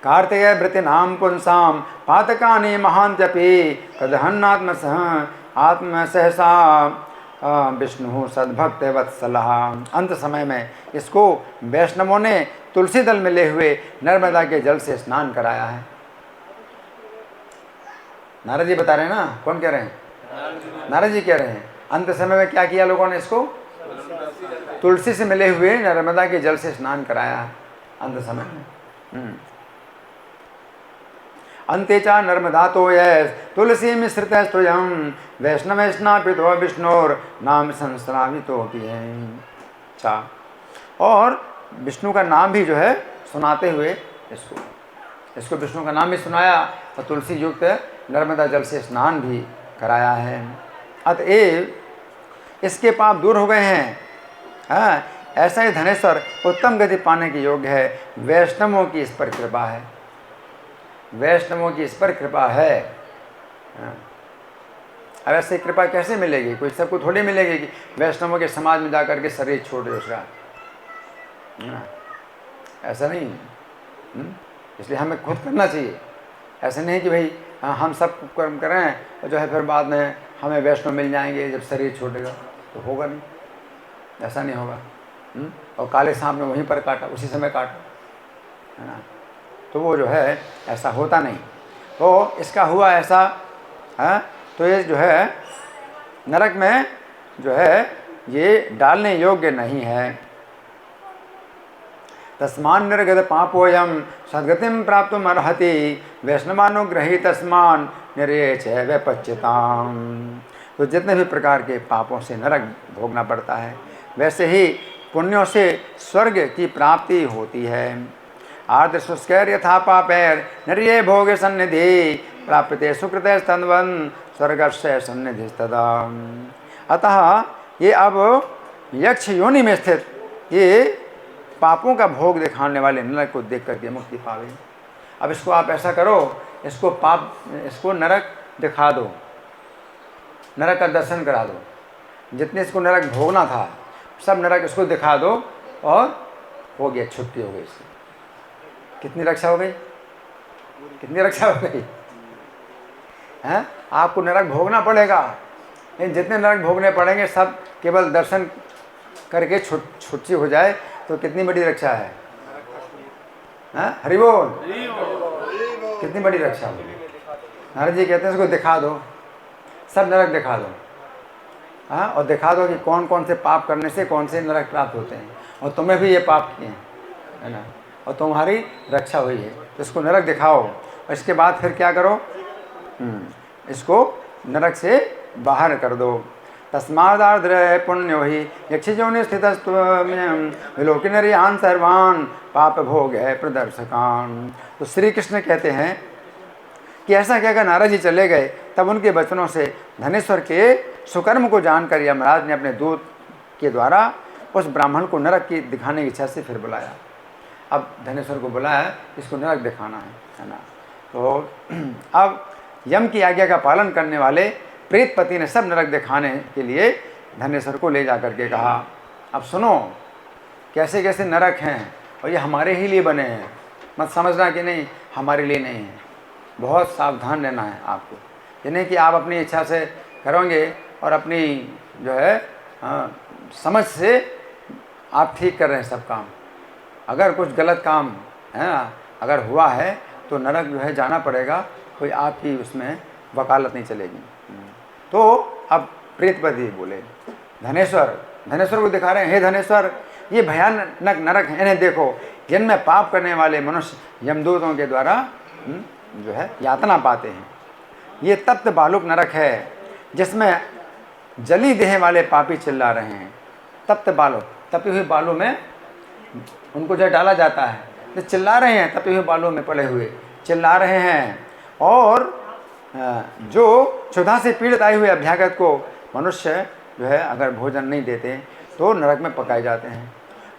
कार्तिकेय व्रतिनाम पुंसाम पातकानि महान्त्यपि कदहन्नात्मसह आत्मसहसा विष्णु सद्भक्त वत्सलः। अंत समय में इसको वैष्णवों ने तुलसी दल में ले हुए नर्मदा के जल से स्नान कराया है। नारद जी बता रहे हैं ना, कौन कह रहे हैं? नारद जी कह रहे हैं। अंत समय में क्या किया लोगों ने? इसको तुलसी से मिले हुए नर्मदा के जल से स्नान कराया है अंत समय में। अंते चा नर्मदा तो यह तुलसी मिश्रित स्तुयम वैष्णव स्नापितो विष्णुर नाम संस्रावितो अच्छा। और विष्णु का नाम भी जो है सुनाते हुए इसको विष्णु का नाम भी सुनाया और तुलसी युक्त नर्मदा जल से स्नान भी कराया है। अतएव इसके पाप दूर हो गए हैं। हाँ, ऐसा ही धनेश्वर उत्तम गति पाने के योग्य है। वैष्णवों की इस पर कृपा है, वैष्णवों की इस पर कृपा है। हाँ। अब ऐसे कृपा कैसे मिलेगी? कोई सबको थोड़ी मिलेगी कि वैष्णवों के समाज में जाकर के शरीर छोड़ दे उसका। ऐसा नहीं। इसलिए हमें खुद करना चाहिए। ऐसा नहीं कि भाई हम सब कर्म करें और जो है फिर बाद में हमें वैष्णव मिल जाएंगे जब शरीर छोड़ेगा, तो होगा नहीं, ऐसा नहीं होगा। और काले सांप ने वहीं पर काटा, उसी समय काटा, है ना। तो वो जो है ऐसा होता नहीं। तो इसका हुआ ऐसा है, तो ये जो है नरक में जो है ये डालने योग्य नहीं है। तस्मान निर्गत पापोयम सद्गतिम प्राप्तुम अर्हति वैष्णवानुग्रही तस्मान निर्येच व्यपच्यताम। तो जितने भी प्रकार के पापों से नरक भोगना पड़ता है, वैसे ही पुण्यों से स्वर्ग की प्राप्ति होती है। आर्द्र शुष्कर यथा पापैर निर्ये भोगे सन्निधि प्राप्यते सुकृते स्तन्वन स्वर्गस्य सन्निधि तदा। अतः ये अब यक्ष योनि में स्थित ये पापों का भोग दिखाने वाले नरक को देख करके मुक्ति पावे। अब इसको आप ऐसा करो, इसको नरक दिखा दो, नरक का दर्शन करा दो। जितने इसको नरक भोगना था सब नरक इसको दिखा दो और हो गया, छुट्टी हो गई इसकी। कितनी रक्षा हो गई? कितनी रक्षा हो गई? हैं? आपको नरक भोगना पड़ेगा, लेकिन जितने नरक भोगने पड़ेंगे सब केवल दर्शन करके छुट्टी हो जाए तो कितनी बड़ी रक्षा है। हरि बोल। कितनी बड़ी रक्षा होगी। नारद जी कहते हैं इसको दिखा दो, सब नरक दिखा दो। हाँ, और दिखा दो कि कौन कौन से पाप करने से कौन से नरक प्राप्त होते हैं, और तुम्हें भी ये पाप किए हैं, है ना, और तुम्हारी रक्षा हुई है। तो इसको नरक दिखाओ और इसके बाद फिर क्या करो, इसको नरक से बाहर कर दो। तस्मादार्द्र पुण्यो ही यक्षिजोनि स्थितस्त्वं नरियान सर्वान पाप भोग है प्रदर्शकान। तो श्री कृष्ण कहते हैं कि ऐसा कहकर नारद जी चले गए। तब उनके वचनों से धनेश्वर के सुकर्म को जानकर यमराज ने अपने दूत के द्वारा उस ब्राह्मण को नरक की दिखाने की इच्छा से फिर बुलाया। अब धनेश्वर को बुलाया, इसको नरक दिखाना है ना। तो अब यम की आज्ञा का पालन करने वाले प्रेतपति ने सब नरक दिखाने के लिए धनेश्वर को ले जा करके कहा, अब सुनो कैसे कैसे नरक हैं और ये हमारे ही लिए बने हैं। मत समझना कि नहीं हमारे लिए नहीं है, बहुत सावधान रहना है आपको। ये नहीं कि आप अपनी इच्छा से करोगे और अपनी जो है समझ से आप ठीक कर रहे हैं सब काम। अगर कुछ गलत काम है ना अगर हुआ है तो नरक जो है जाना पड़ेगा, कोई आपकी उसमें वकालत नहीं चलेगी। तो अब प्रेतपति बोले, धनेश्वर को दिखा रहे हैं, हे धनेश्वर ये भयानक नरक है, इन्हें देखो, जिनमें पाप करने वाले मनुष्य यमदूतों के द्वारा जो है यातना पाते हैं। ये तप्त बालुक नरक है जिसमें जली देह वाले पापी चिल्ला रहे हैं। तप्त बालुक, तपी हुई बालू में उनको जो डाला जाता है, तो चिल्ला रहे हैं, तपी हुई बालू में पड़े हुए चिल्ला रहे हैं। और जो क्षुधा से पीड़ित आए हुए अभ्यागत को मनुष्य जो है अगर भोजन नहीं देते तो नरक में पकाए जाते हैं।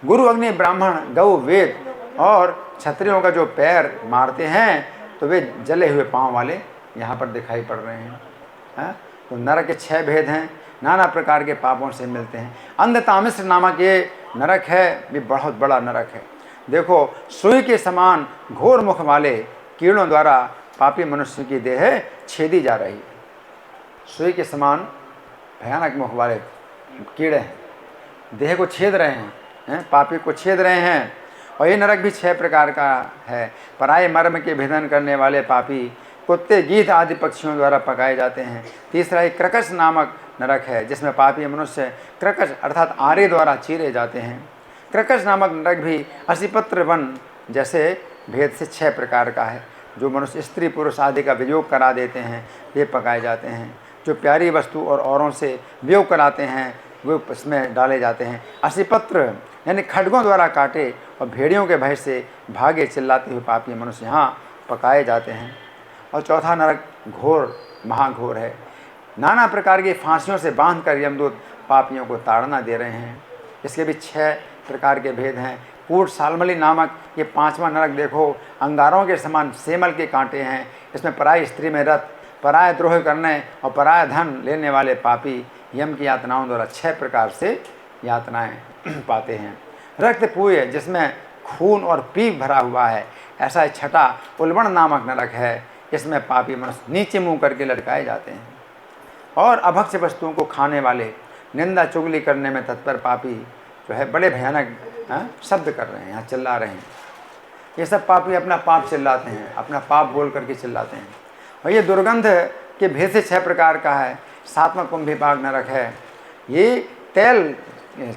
गुरु अग्नि ब्राह्मण गौ वेद और क्षत्रियों का जो पैर मारते हैं तो वे जले हुए पांव वाले यहाँ पर दिखाई पड़ रहे हैं। तो नरक के 6 भेद हैं, नाना प्रकार के पापों से मिलते हैं। अंधतामिश्र नामक ये नरक है, ये बहुत बड़ा नरक है। देखो सुई के समान घोर मुख वाले कीड़ों द्वारा पापी मनुष्य की देह छेदी जा रही है। सुई के समान भयानक मुख वाले कीड़े हैं, देह को छेद रहे हैं, पापी को छेद रहे हैं। और ये नरक भी 6 प्रकार का है। पराये मर्म के भेदन करने वाले पापी कुत्ते गीध आदि पक्षियों द्वारा पकाए जाते हैं। तीसरा एक क्रकश नामक नरक है जिसमें पापी मनुष्य क्रकश अर्थात आरे द्वारा चीरे जाते हैं। क्रकश नामक नरक भी असिपत्र वन जैसे भेद से 6 प्रकार का है। जो मनुष्य स्त्री पुरुष आदि का वियोग करा देते हैं वे पकाए जाते हैं। जो प्यारी वस्तु और औरों से वियोग कराते हैं वे इसमें डाले जाते हैं। असिपत्र यानी खड्गों द्वारा काटे और भेड़ियों के भय से भागे चिल्लाते हुए पापी मनुष्य यहाँ पकाए जाते हैं। और चौथा नरक घोर महाघोर है। नाना प्रकार की फांसियों से बांधकर यमदूत पापियों को ताड़ना दे रहे हैं। इसके भी 6 प्रकार के भेद हैं। कूट सालमली नामक ये 5वां नरक देखो, अंगारों के समान सेमल के कांटे हैं। इसमें पराई स्त्री में रत, पराय द्रोह करने और पराय धन लेने वाले पापी यम की यातनाओं द्वारा 6 प्रकार से यातनाएं पाते हैं। रक्त पूय जिसमें खून और पीप भरा हुआ है, ऐसा ही छठा उल्बण नामक नरक है। इसमें पापी मनुष्य नीचे मुंह करके लटकाए जाते हैं। और अभक्ष्य वस्तुओं को खाने वाले, निंदा चुगली करने में तत्पर पापी जो है बड़े भयानक शब्द कर रहे हैं, यहाँ चिल्ला रहे हैं। ये सब पापी अपना पाप चिल्लाते हैं, अपना पाप बोल करके चिल्लाते हैं। और ये दुर्गंध के भेद से 6 प्रकार का है। 7वां कुंभीपाक नरक है। ये तेल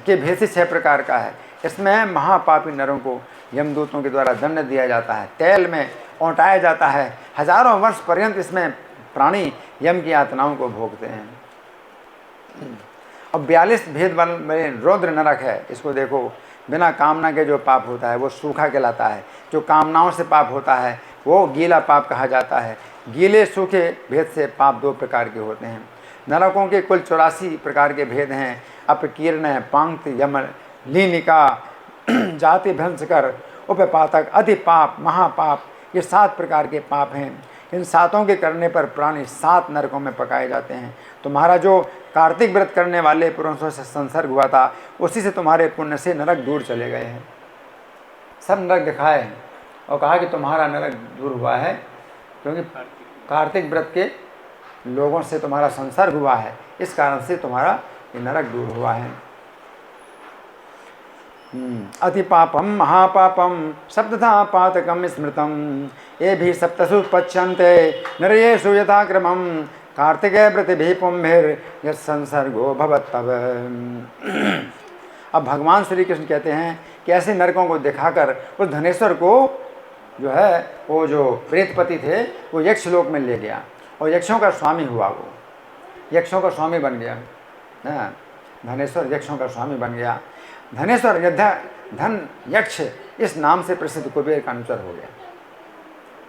के भेद से 6 प्रकार का है। इसमें महापापी नरों को यमदूतों के द्वारा दंड दिया जाता है, तेल में औंटाया जाता है। हजारों वर्ष पर्यंत इसमें प्राणी यम की यातनाओं को भोगते हैं। अब 42 भेद वाले रौद्र नरक है। इसको देखो, बिना कामना के जो पाप होता है वो सूखा कहलाता है। जो कामनाओं से पाप होता है वो गीला पाप कहा जाता है। गीले सूखे भेद से पाप 2 प्रकार के होते हैं। नरकों के कुल 84 प्रकार के भेद हैं। अपकीर्ण, पांक्त, यम, लीनिका, जाति भ्रंशकर, उपपातक, अति पाप, महापाप, ये 7 प्रकार के पाप हैं। इन 7 के करने पर प्राणी 7 नरकों में पकाए जाते हैं। तुम्हारा जो कार्तिक व्रत करने वाले पुरुषों से संसर्ग हुआ था, उसी से तुम्हारे पुण्य से नरक दूर चले गए हैं। सब नरक दिखाए और कहा कि तुम्हारा नरक दूर हुआ है क्योंकि कार्तिक व्रत के लोगों से तुम्हारा संसर्ग हुआ है, इस कारण से तुम्हारा ये नरक दूर हुआ है। अति पापम महापापम सप्तधा पातकम स्मृतम ये भी सप्तसु पच्यन्ते नरेषु यथाक्रमम कार्तिके व्रतिभिः पुंभिर् संसर्गो भवत्तव। अब भगवान श्री कृष्ण कहते हैं कि ऐसे नरकों को दिखाकर उस धनेश्वर को जो है वो जो प्रेतपति थे वो यक्ष लोक में ले गया और यक्षों का स्वामी हुआ। वो यक्षों का स्वामी बन गया। धनेश्वर यक्षों का स्वामी बन गया। धनेश्वर धन यक्ष इस नाम से प्रसिद्ध कुबेर का अनुचर हो गया।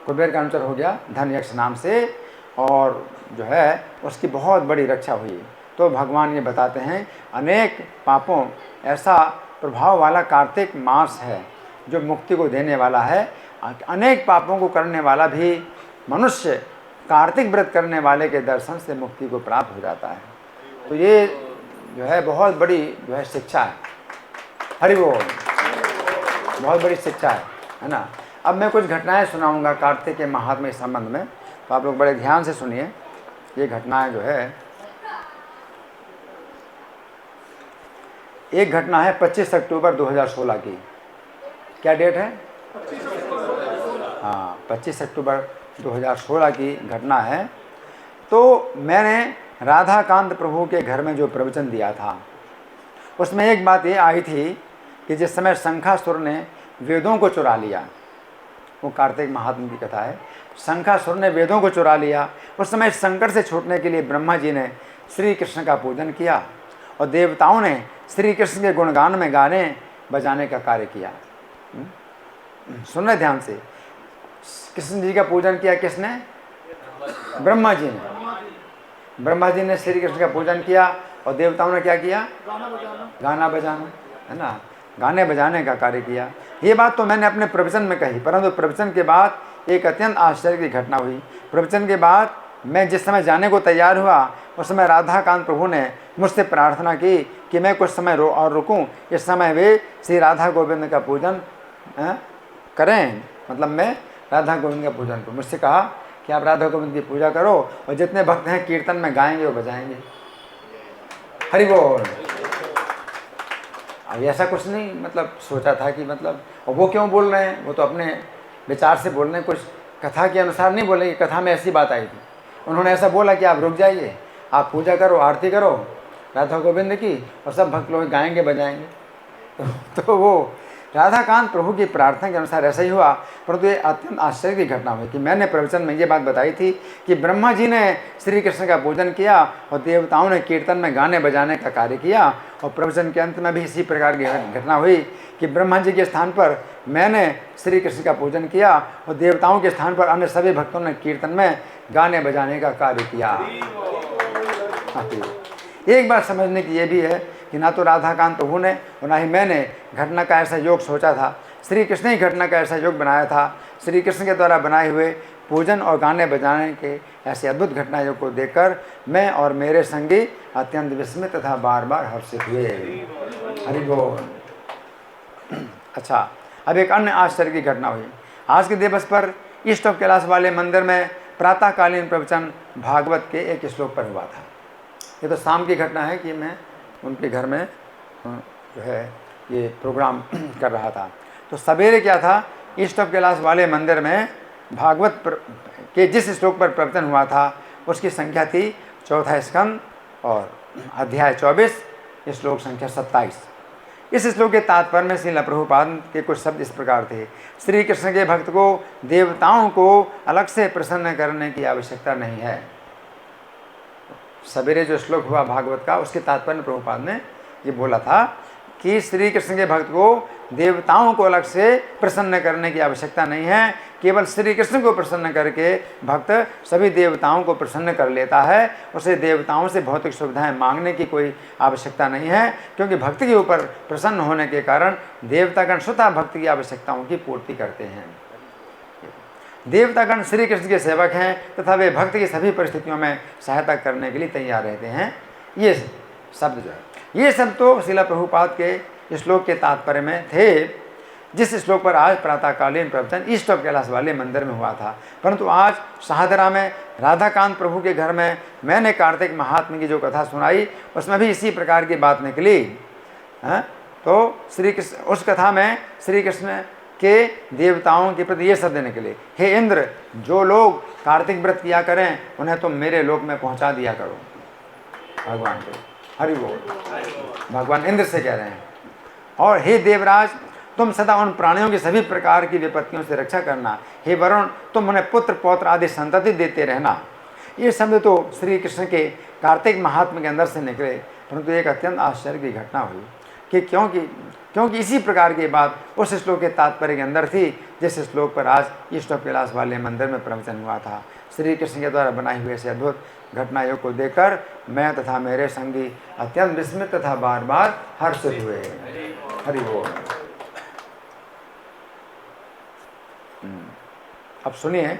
कुबेर का अनुचर हो गया धन यक्ष नाम से, और जो है उसकी बहुत बड़ी रक्षा हुई। तो भगवान ये बताते हैं अनेक पापों ऐसा प्रभाव वाला कार्तिक मास है जो मुक्ति को देने वाला है। अनेक पापों को करने वाला भी मनुष्य कार्तिक व्रत करने वाले के दर्शन से मुक्ति को प्राप्त हो जाता है। तो ये जो है बहुत बड़ी जो है शिक्षा है। हरि बोल, बहुत बड़ी शिक्षा है ना। अब मैं कुछ घटनाएं सुनाऊंगा कार्तिक के महात्म्य के संबंध में, तो आप लोग बड़े ध्यान से सुनिए। ये घटनाएं जो है, एक घटना है 25 अक्टूबर 2016 की। क्या डेट है? हाँ, 25 अक्टूबर 2016 की घटना है। तो मैंने राधाकांत प्रभु के घर में जो प्रवचन दिया था उसमें एक बात ये आई थी कि जिस समय शंखासुर ने वेदों को चुरा लिया, वो कार्तिक महात्म्य की कथा है। शंखासुर ने वेदों को चुरा लिया, उस समय संकट से छूटने के लिए ब्रह्मा जी ने श्री कृष्ण का पूजन किया और देवताओं ने श्री कृष्ण के गुणगान में गाने बजाने का कार्य किया। सुन रहे ध्यान से, कृष्ण जी का पूजन किया किसने? ब्रह्मा जी ने। ब्रह्मा जी ने श्री कृष्ण का पूजन किया और देवताओं ने क्या किया? गाना बजाना, है ना, गाने बजाने का कार्य किया। ये बात तो मैंने अपने प्रवचन में कही, परंतु प्रवचन के बाद एक अत्यंत आश्चर्य की घटना हुई। प्रवचन के बाद मैं जिस समय जाने को तैयार हुआ उस समय राधाकांत प्रभु ने मुझसे प्रार्थना की कि मैं कुछ समय और रुकूं। इस समय वे श्री राधा गोविंद का पूजन करें, मतलब मैं राधा गोविंद का पूजन करूँ। मुझसे कहा कि आप राधा गोविंद की पूजा करो और जितने भक्त हैं कीर्तन में गाएंगे और बजाएंगे। हरि बोल। अब ऐसा कुछ नहीं मतलब सोचा था कि मतलब, और वो क्यों बोल रहे हैं, वो तो अपने विचार से बोल रहे हैं, कुछ कथा के अनुसार नहीं बोले। कथा में ऐसी बात आई थी, उन्होंने ऐसा बोला कि आप रुक जाइए, आप पूजा करो, आरती करो राधा गोविंद की, और सब भक्त लोग गाएंगे बजाएंगे। तो वो राधाकांत प्रभु की प्रार्थना के अनुसार ऐसा ही हुआ। परंतु ये अत्यंत आश्चर्य की घटना हुई कि मैंने प्रवचन में ये बात बताई थी कि ब्रह्मा जी ने श्री कृष्ण का पूजन किया और देवताओं ने कीर्तन में गाने बजाने का कार्य किया। और प्रवचन के अंत में भी इसी प्रकार की घटना हुई कि ब्रह्मा जी के स्थान पर मैंने श्री कृष्ण का पूजन किया और देवताओं के स्थान पर अन्य सभी भक्तों ने कीर्तन में गाने बजाने का कार्य किया। आती है। एक बात समझने की ये भी है कि ना तो राधाकांत प्रभु ने और ना ही मैंने घटना का ऐसा योग सोचा था। श्री कृष्ण ही घटना का ऐसा योग बनाया था। श्री कृष्ण के द्वारा बनाए हुए पूजन और गाने बजाने के ऐसे अद्भुत घटना योग को देखकर मैं और मेरे संगी अत्यंत विस्मित तथा बार बार हर्षित हुए। हरि बोल। अच्छा, अब एक अन्य आश्चर्य की घटना हुई। आज के दिवस पर ईस्ट ऑफ कैलाश वाले मंदिर में प्रातःकालीन प्रवचन भागवत के एक श्लोक पर हुआ था। ये तो शाम की घटना है कि मैं उनके घर में जो है ये प्रोग्राम कर रहा था। तो सवेरे क्या था, ईस्ट ऑफ कैलाश वाले मंदिर में भागवत के जिस श्लोक पर प्रवचन हुआ था उसकी संख्या थी 4था स्कंद और अध्याय 24, श्लोक संख्या 27। इस श्लोक के तात्पर्य में श्रील प्रभुपाद के कुछ शब्द इस प्रकार थे। श्री कृष्ण के भक्त को देवताओं को अलग से प्रसन्न करने की आवश्यकता नहीं है। सवेरे जो श्लोक हुआ भागवत का, उसके तात्पर्य में प्रभुपाद ने ये बोला था कि श्री कृष्ण के भक्त को देवताओं को अलग से प्रसन्न करने की आवश्यकता नहीं है। केवल श्री कृष्ण को प्रसन्न करके भक्त सभी देवताओं को प्रसन्न कर लेता है। उसे देवताओं से भौतिक सुविधाएं मांगने की कोई आवश्यकता नहीं है, क्योंकि भक्ति के ऊपर प्रसन्न होने के कारण देवतागण स्वतः भक्ति की आवश्यकताओं की पूर्ति करते हैं। देवतागण श्री कृष्ण के सेवक हैं तथा वे भक्त की सभी परिस्थितियों में सहायता करने के लिए तैयार रहते हैं। ये शब्द जो है, ये सब तो श्रील प्रभुपाद के श्लोक के तात्पर्य में थे, जिस श्लोक पर आज प्रातःकालीन प्रवचन ईस्ट ऑफ कैलाश वाले मंदिर में हुआ था। परंतु आज शाहदरा में राधाकांत प्रभु के घर में मैंने कार्तिक महात्म्य की जो कथा सुनाई, उसमें भी इसी प्रकार की बात निकली। तो श्री कृष्ण, उस कथा में श्री कृष्ण के देवताओं के प्रति ये शब्द निकले, हे इंद्र, जो लोग कार्तिक व्रत किया करें उन्हें तुम मेरे लोक में पहुंचा दिया करो। भगवान को हरि बोल। भगवान इंद्र से कह रहे हैं। और हे देवराज, तुम सदा उन प्राणियों की सभी प्रकार की विपत्तियों से रक्षा करना। हे वरुण, तुम उन्हें पुत्र पौत्र आदि संतति देते रहना। ये शब्द तो श्री कृष्ण के कार्तिक महात्म्य के अंदर से निकले। परंतु एक अत्यंत आश्चर्य की घटना हुई कि क्योंकि इसी प्रकार की बात उस श्लोक के तात्पर्य के अंदर थी, जिस श्लोक पर आज ईस्ट ऑफ कैलाश वाले मंदिर में प्रवचन हुआ था। श्री कृष्ण के द्वारा बनाई हुई ऐसे अद्भुत घटना योग को देखकर मैं तथा मेरे संगी अत्यंत विस्मित तथा बार बार हर्षित हुए। हरि बोल। अब सुनिए,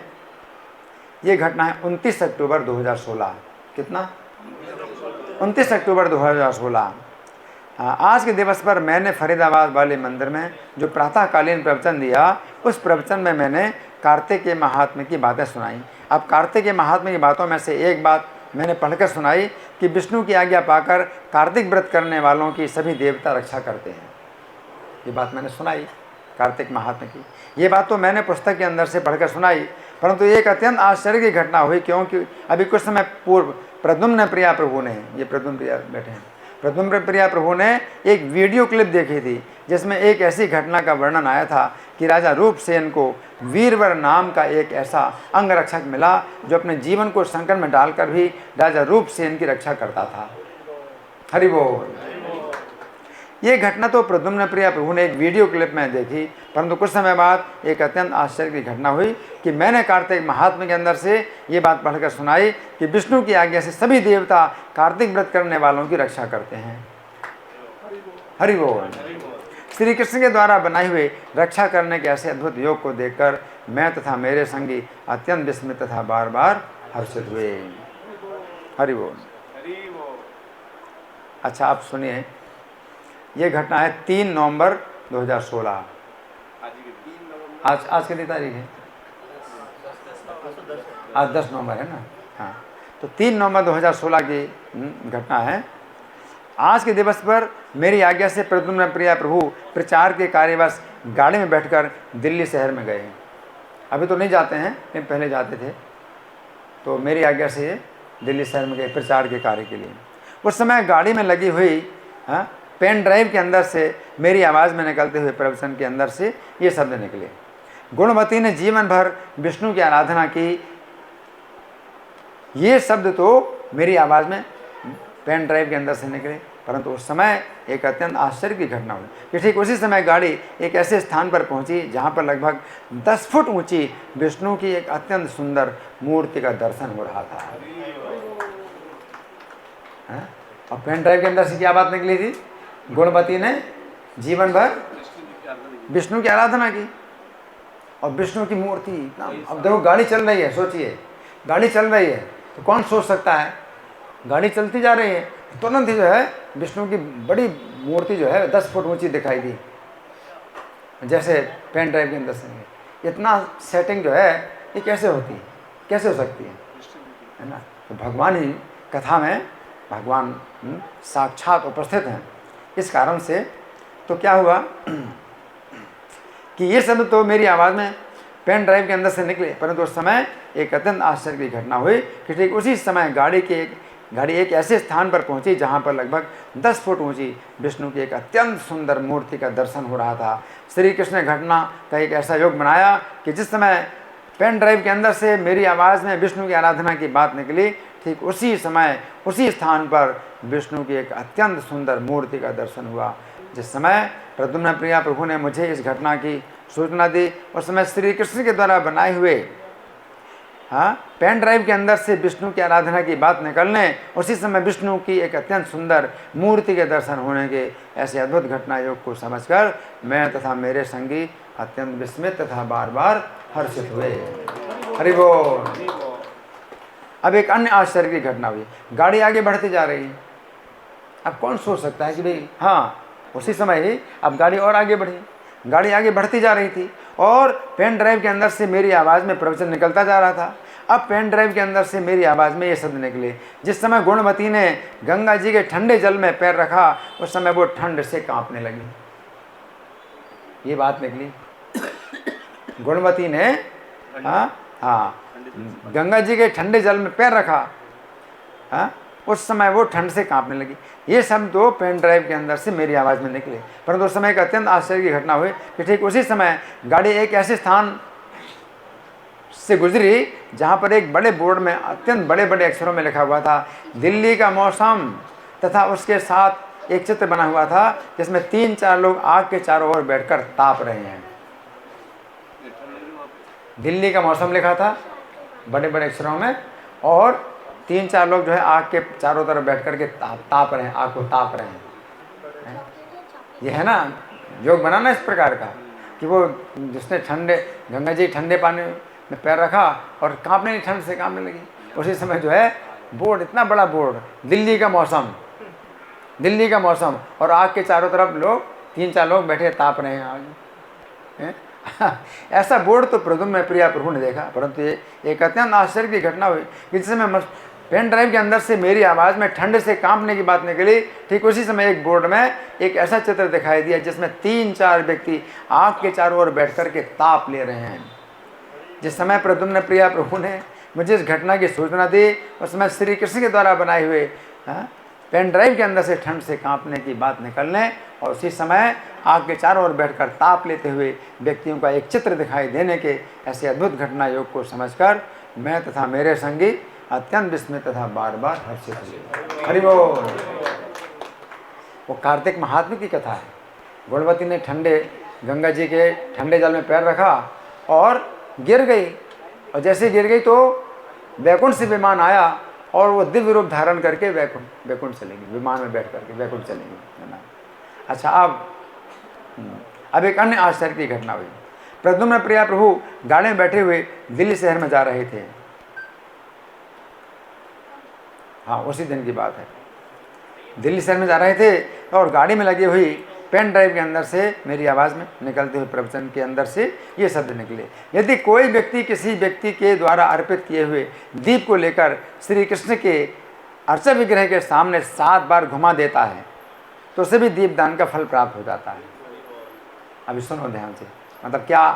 ये घटना है 29 अक्टूबर 2016। कितना? 29 अक्टूबर 2016। आज के दिवस पर मैंने फरीदाबाद वाले मंदिर में जो प्रातःकालीन प्रवचन दिया, उस प्रवचन में मैंने कार्तिक के महात्म्य की बातें सुनाई। अब कार्तिक के महात्म्य की बातों में से एक बात मैंने पढ़कर सुनाई कि विष्णु की आज्ञा पाकर कार्तिक व्रत करने वालों की सभी देवता रक्षा करते हैं। ये बात मैंने सुनाई कार्तिक महात्म्य की। ये बात तो मैंने पुस्तक के अंदर से पढ़कर सुनाई, परंतु एक अत्यंत आश्चर्य की घटना हुई, क्योंकि अभी कुछ समय पूर्व प्रद्युम्न प्रिया प्रभु ने, ये प्रद्युम्न प्रिया बैठे हैं, प्रद्युम्न प्रिया प्रभु ने एक वीडियो क्लिप देखी थी, जिसमें एक ऐसी घटना का वर्णन आया था कि राजा रूपसेन को वीरवर नाम का एक ऐसा अंगरक्षक मिला, जो अपने जीवन को संकट में डालकर भी राजा रूपसेन की रक्षा करता था। हरि बोल। ये घटना तो प्रद्युम्न प्रिया प्रभु ने एक वीडियो क्लिप में देखी, परंतु कुछ समय बाद एक अत्यंत आश्चर्य की घटना हुई कि मैंने कार्तिक महात्म्य के अंदर से ये बात पढ़कर सुनाई कि विष्णु की आज्ञा से सभी देवता कार्तिक व्रत करने वालों की रक्षा करते हैं। हरि बोल। श्री कृष्ण के द्वारा बनाए हुए रक्षा करने के ऐसे अद्भुत योग को देखकर मैं तथा मेरे संगी अत्यंत विस्मित तथा बार बार हर्षित हुए। हरि बोल। अच्छा, आप सुनिए, ये घटना है 3 नवंबर 2016। आज कितनी तारीख है? आज 10 नवंबर है ना। हाँ, तो 3 नवंबर 2016 की घटना है। आज के दिवस पर मेरी आज्ञा से प्रद्युम्न प्रिया प्रभु प्रचार के कार्यवश गाड़ी में बैठकर दिल्ली शहर में गए। अभी तो नहीं जाते हैं, लेकिन पहले जाते थे। तो मेरी आज्ञा से दिल्ली शहर में गए प्रचार के कार्य के लिए। उस समय गाड़ी में लगी हुई पेन ड्राइव के अंदर से मेरी आवाज़ में निकलते हुए प्रवचन के अंदर से ये शब्द निकले, गुणवती ने जीवन भर विष्णु की आराधना की। ये शब्द तो मेरी आवाज़ में पेन ड्राइव के अंदर से निकले, परंतु उस समय एक अत्यंत आश्चर्य की घटना हुई कि ठीक उसी समय गाड़ी एक ऐसे स्थान पर पहुंची जहां पर लगभग 10 फुट ऊंची विष्णु की एक अत्यंत सुंदर मूर्ति का दर्शन हो रहा था। हैं? और पेन ड्राइव के अंदर से क्या बात निकली थी? गुणवती ने जीवन भर विष्णु की आराधना की और विष्णु की मूर्ति इतना। अब देखो गाड़ी चल रही है, सोचिए गाड़ी चल रही है तो कौन सोच सकता है, गाड़ी चलती जा रही है, तुरंत ही जो है विष्णु की बड़ी मूर्ति जो है 10 फुट ऊंची दिखाई दी, जैसे पेन ड्राइव के अंदर से। इतना सेटिंग जो है ये कैसे होती है, कैसे हो सकती है ना? तो भगवान ही कथा में भगवान साक्षात उपस्थित हैं। इस कारण से तो क्या हुआ कि ये शब्द तो मेरी आवाज़ में पेन ड्राइव के अंदर से निकले, परंतु उस समय एक अत्यंत आश्चर्य की घटना हुई कि ठीक उसी समय गाड़ी एक ऐसे स्थान पर पहुंची जहां पर लगभग 10 फुट ऊंची विष्णु की एक अत्यंत सुंदर मूर्ति का दर्शन हो रहा था। श्री कृष्ण ने घटना का एक ऐसा योग बनाया कि जिस समय पेन ड्राइव के अंदर से मेरी आवाज़ में विष्णु की आराधना की बात निकली, ठीक उसी समय उसी स्थान पर विष्णु की एक अत्यंत सुंदर मूर्ति का दर्शन हुआ। जिस समय प्रद्युम्न प्रिया प्रभु ने मुझे इस घटना की सूचना दी, उस समय श्री कृष्ण के द्वारा बनाए हुए पेन ड्राइव के अंदर से विष्णु की आराधना की बात निकलने, उसी समय विष्णु की एक अत्यंत सुंदर मूर्ति के दर्शन होने के ऐसे अद्भुत घटना योग को समझकर मैं तथा मेरे संगी अत्यंत विस्मित तथा बार बार हर्षित हुए। हरि बोल। अब एक अन्य आश्चर्य की घटना हुई, गाड़ी आगे बढ़ती जा रही है। अब कौन सोच सकता है कि भाई हाँ, उसी समय ही अब गाड़ी और आगे बढ़ी, गाड़ी आगे बढ़ती जा रही थी और पेन ड्राइव के अंदर से मेरी आवाज़ में प्रवचन निकलता जा रहा था। अब पेन ड्राइव के अंदर से मेरी आवाज़ में ये शब्द निकले, जिस समय गुणवती ने गंगा जी के ठंडे जल में पैर रखा, उस समय वो ठंड से कांपने लगी। ये बात निकली, गुणवती ने गंगा जी के ठंडे जल में पैर रखा, उस समय वो ठंड से कांपने लगी। ये शब्द तो पेन ड्राइव के अंदर से मेरी आवाज़ में निकले, परंतु उस समय एक अत्यंत आश्चर्य की घटना हुई कि ठीक उसी समय गाड़ी एक ऐसे स्थान से गुजरी जहाँ पर एक बड़े बोर्ड में अत्यंत बड़े बड़े अक्षरों में लिखा हुआ था दिल्ली का मौसम, तथा उसके साथ एक चित्र बना हुआ था जिसमें 3-4 लोग आग के चारों ओर बैठकर ताप रहे हैं। दिल्ली का मौसम लिखा था बड़े बड़े अक्षरों में, और 3-4 लोग जो है आग के चारों तरफ बैठ करके ताप रहे हैं, आग को ताप रहे हैं। ये है ना योग बनाना इस प्रकार का कि वो जिसने गंगा जी ठंडे पानी में पैर रखा और कांपने ठंड से कांपने लगी। उसी समय जो है बोर्ड, इतना बड़ा बोर्ड, दिल्ली का मौसम और आग के चारों तरफ लोग 3-4 लोग बैठे ताप रहे हैं आग। ऐसा बोर्ड तो प्रद्युम्न प्रिया प्रभु ने देखा, परंतु ये एक अत्यंत आश्चर्य की घटना हुई कि जिस समय पेन ड्राइव के अंदर से मेरी आवाज़ में ठंड से कांपने की बात निकली, ठीक उसी समय एक बोर्ड में एक ऐसा चित्र दिखाई दिया जिसमें 3-4 व्यक्ति आग के चारों ओर बैठ कर के ताप ले रहे हैं। जिस समय प्रद्युम्न प्रिया प्रभु ने मुझे इस घटना की सूचना दी, उस समय श्री कृष्ण के द्वारा बनाए हुए पेन ड्राइव के अंदर से ठंड से कांपने की बात निकलने और उसी समय आग के चारों ओर बैठकर ताप लेते हुए व्यक्तियों का एक चित्र दिखाई देने के ऐसे अद्भुत घटना योग को समझकर मैं तथा मेरे संगी अत्यंत विस्मित तथा बार बार हर्षित हुए। हरि बोल। वो कार्तिक महात्म्य की कथा है। गुणवती ने गंगा जी के ठंडे जल में पैर रखा और गिर गई, और जैसे गिर गई तो वैकुंठ से विमान आया और वो दिव्य रूप धारण करके वैकुंठ चले गई, विमान में बैठ करके वैकुंठ चले गई, है ना। अच्छा, अब एक अन्य आश्चर्य की घटना हुई। प्रद्युम्न प्रिया प्रभु गाड़ी में बैठे हुए दिल्ली शहर में जा रहे थे। हाँ, उसी दिन की बात है। दिल्ली शहर में जा रहे थे और गाड़ी में लगी हुई पेन ड्राइव के अंदर से मेरी आवाज़ में निकलते हुए प्रवचन के अंदर से ये शब्द निकले, यदि कोई व्यक्ति किसी व्यक्ति के द्वारा अर्पित किए हुए दीप को लेकर श्री कृष्ण के अर्चा विग्रह के सामने 7 बार घुमा देता है तो उसे भी दीपदान का फल प्राप्त हो जाता है। अभी सुनो ध्यान से, मतलब क्या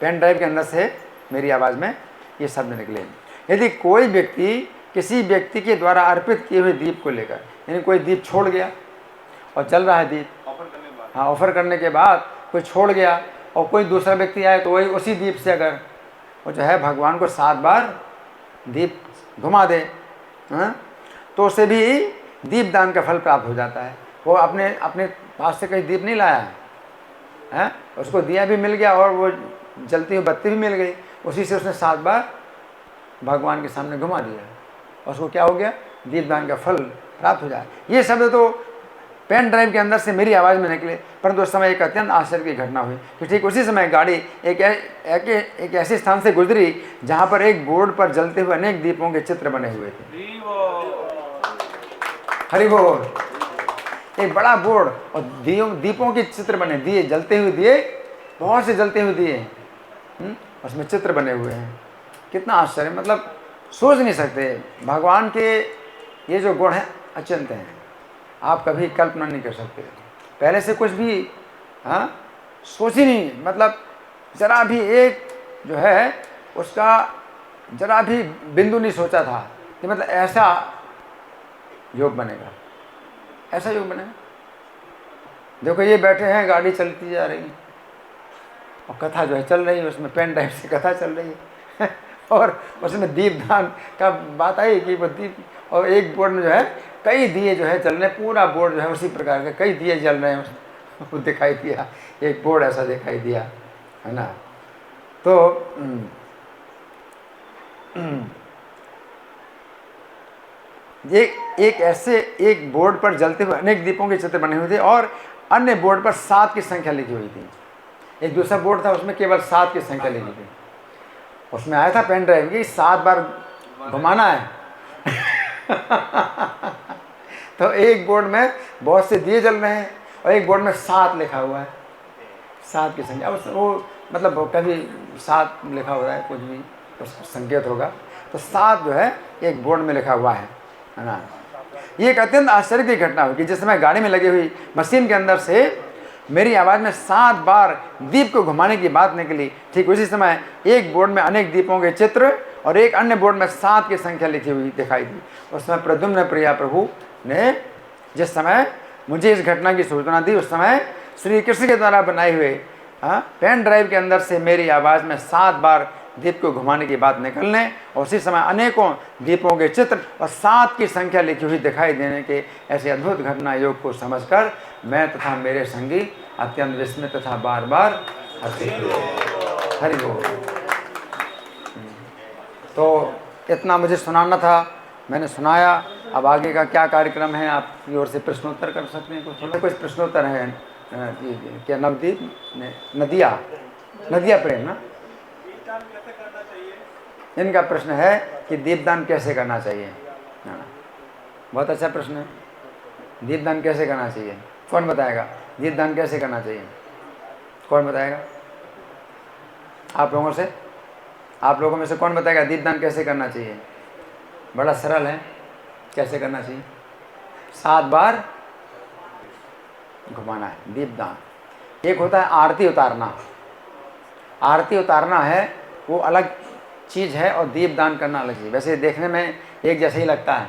पेन ड्राइव के अंदर से मेरी आवाज़ में ये शब्द निकले, यदि कोई व्यक्ति किसी व्यक्ति के द्वारा अर्पित किए हुए दीप को लेकर, यानी कोई दीप छोड़ गया और चल रहा है दीप, हाँ, ऑफर करने के बाद कोई छोड़ गया और कोई दूसरा व्यक्ति आए तो वही उसी दीप से अगर वो जो है भगवान को 7 बार दीप घुमा दे, तो उसे भी दीपदान का फल प्राप्त हो जाता है। वो अपने पास से कहीं दीप नहीं लाया है, उसको दिया भी मिल गया और वो जलती हुई बत्ती भी मिल गई, उसी से उसने 7 बार भगवान के सामने घुमा दिया, उसको क्या हो गया, दीपदान का फल प्राप्त हो जाए। ये शब्द तो पेन ड्राइव के अंदर से मेरी आवाज़ में निकले, परंतु उस समय एक अत्यंत आश्चर्य की घटना हुई कि ठीक उसी समय गाड़ी एक ऐसे स्थान से गुजरी जहाँ पर एक बोर्ड पर जलते हुए अनेक दीपों के चित्र बने हुए थे। हरि बोल। एक बड़ा बोर्ड और दीपों के चित्र बने, दिए जलते हुए दिए, बहुत से जलते हुए दिए, उसमें चित्र बने हुए हैं। कितना आश्चर्य, मतलब सोच नहीं सकते। भगवान के ये जो गुण हैं अचिंत हैं, आप कभी कल्पना नहीं कर सकते। पहले से कुछ भी सोच ही नहीं, मतलब जरा भी एक जो है उसका जरा भी बिंदु नहीं सोचा था कि मतलब ऐसा योग बनेगा, ऐसा योग बनेगा। देखो ये बैठे हैं, गाड़ी चलती जा रही और कथा जो है चल रही है, उसमें पेन ड्राइव से कथा चल रही है और उसमें दीपदान का बात आई कि वो दीप, और एक बोर्ड में जो है कई दिए जो है चल रहे हैं, पूरा बोर्ड जो है उसी प्रकार के कई दिए जल रहे हैं, वो दिखाई दिया, एक बोर्ड ऐसा दिखाई दिया, है ना। तो ये एक ऐसे एक बोर्ड पर जलते हुए अनेक दीपों के चित्र बने हुए थे और अन्य बोर्ड पर 7 की संख्या लिखी हुई थी। एक दूसरा बोर्ड था, उसमें केवल 7 की संख्या लिखी थी। उसमें आया था पेन ड्राइव की 7 बार घुमाना है तो एक बोर्ड में बहुत से दिए जल रहे हैं और एक बोर्ड में 7 लिखा हुआ है, 7 की संख्या। वो मतलब कभी 7 लिखा हुआ है, कुछ भी उसका संकेत होगा, तो 7 जो है एक बोर्ड में लिखा हुआ है ना। ये एक अत्यंत आश्चर्य की घटना हुई कि जिस समय गाड़ी में लगी हुई मशीन के अंदर से मेरी आवाज़ में 7 बार दीप को घुमाने की बात निकली, ठीक उसी समय एक बोर्ड में अनेक दीपों के चित्र और एक अन्य बोर्ड में 7 की संख्या लिखी हुई दिखाई दी। उस समय प्रद्युम्न प्रिया प्रभु ने जिस समय मुझे इस घटना की सूचना दी, उस समय श्री कृष्ण के द्वारा बनाए हुए पेन ड्राइव के अंदर से मेरी आवाज़ में 7 बार दीप को घुमाने की बात निकलने और उसी समय अनेकों दीपों के चित्र और 7 की संख्या लिखी हुई दिखाई देने के ऐसे अद्भुत घटना योग को समझकर मैं तथा मेरे संगी अत्यंत विस्मित तथा बार बार हर्षित हुए। हरि बोल। तो इतना मुझे सुनाना था, मैंने सुनाया। अब आगे का क्या कार्यक्रम है, आपकी ओर से प्रश्नोत्तर कर सकते हैं। कुछ प्रश्नोत्तर है क्या? नवदीप नदिया प्रेम ना, इनका प्रश्न है कि दीपदान कैसे करना चाहिए। बहुत अच्छा प्रश्न है, दीपदान कैसे करना चाहिए? कौन बताएगा दीपदान कैसे करना चाहिए? कौन बताएगा? आप लोगों में से कौन बताएगा दीपदान कैसे करना चाहिए? बड़ा सरल है, कैसे करना चाहिए? 7 बार घुमाना है दीपदान। एक होता है आरती उतारना, आरती उतारना है वो अलग चीज़ है और दीपदान करना अलग चीज़। वैसे देखने में एक जैसे ही लगता है,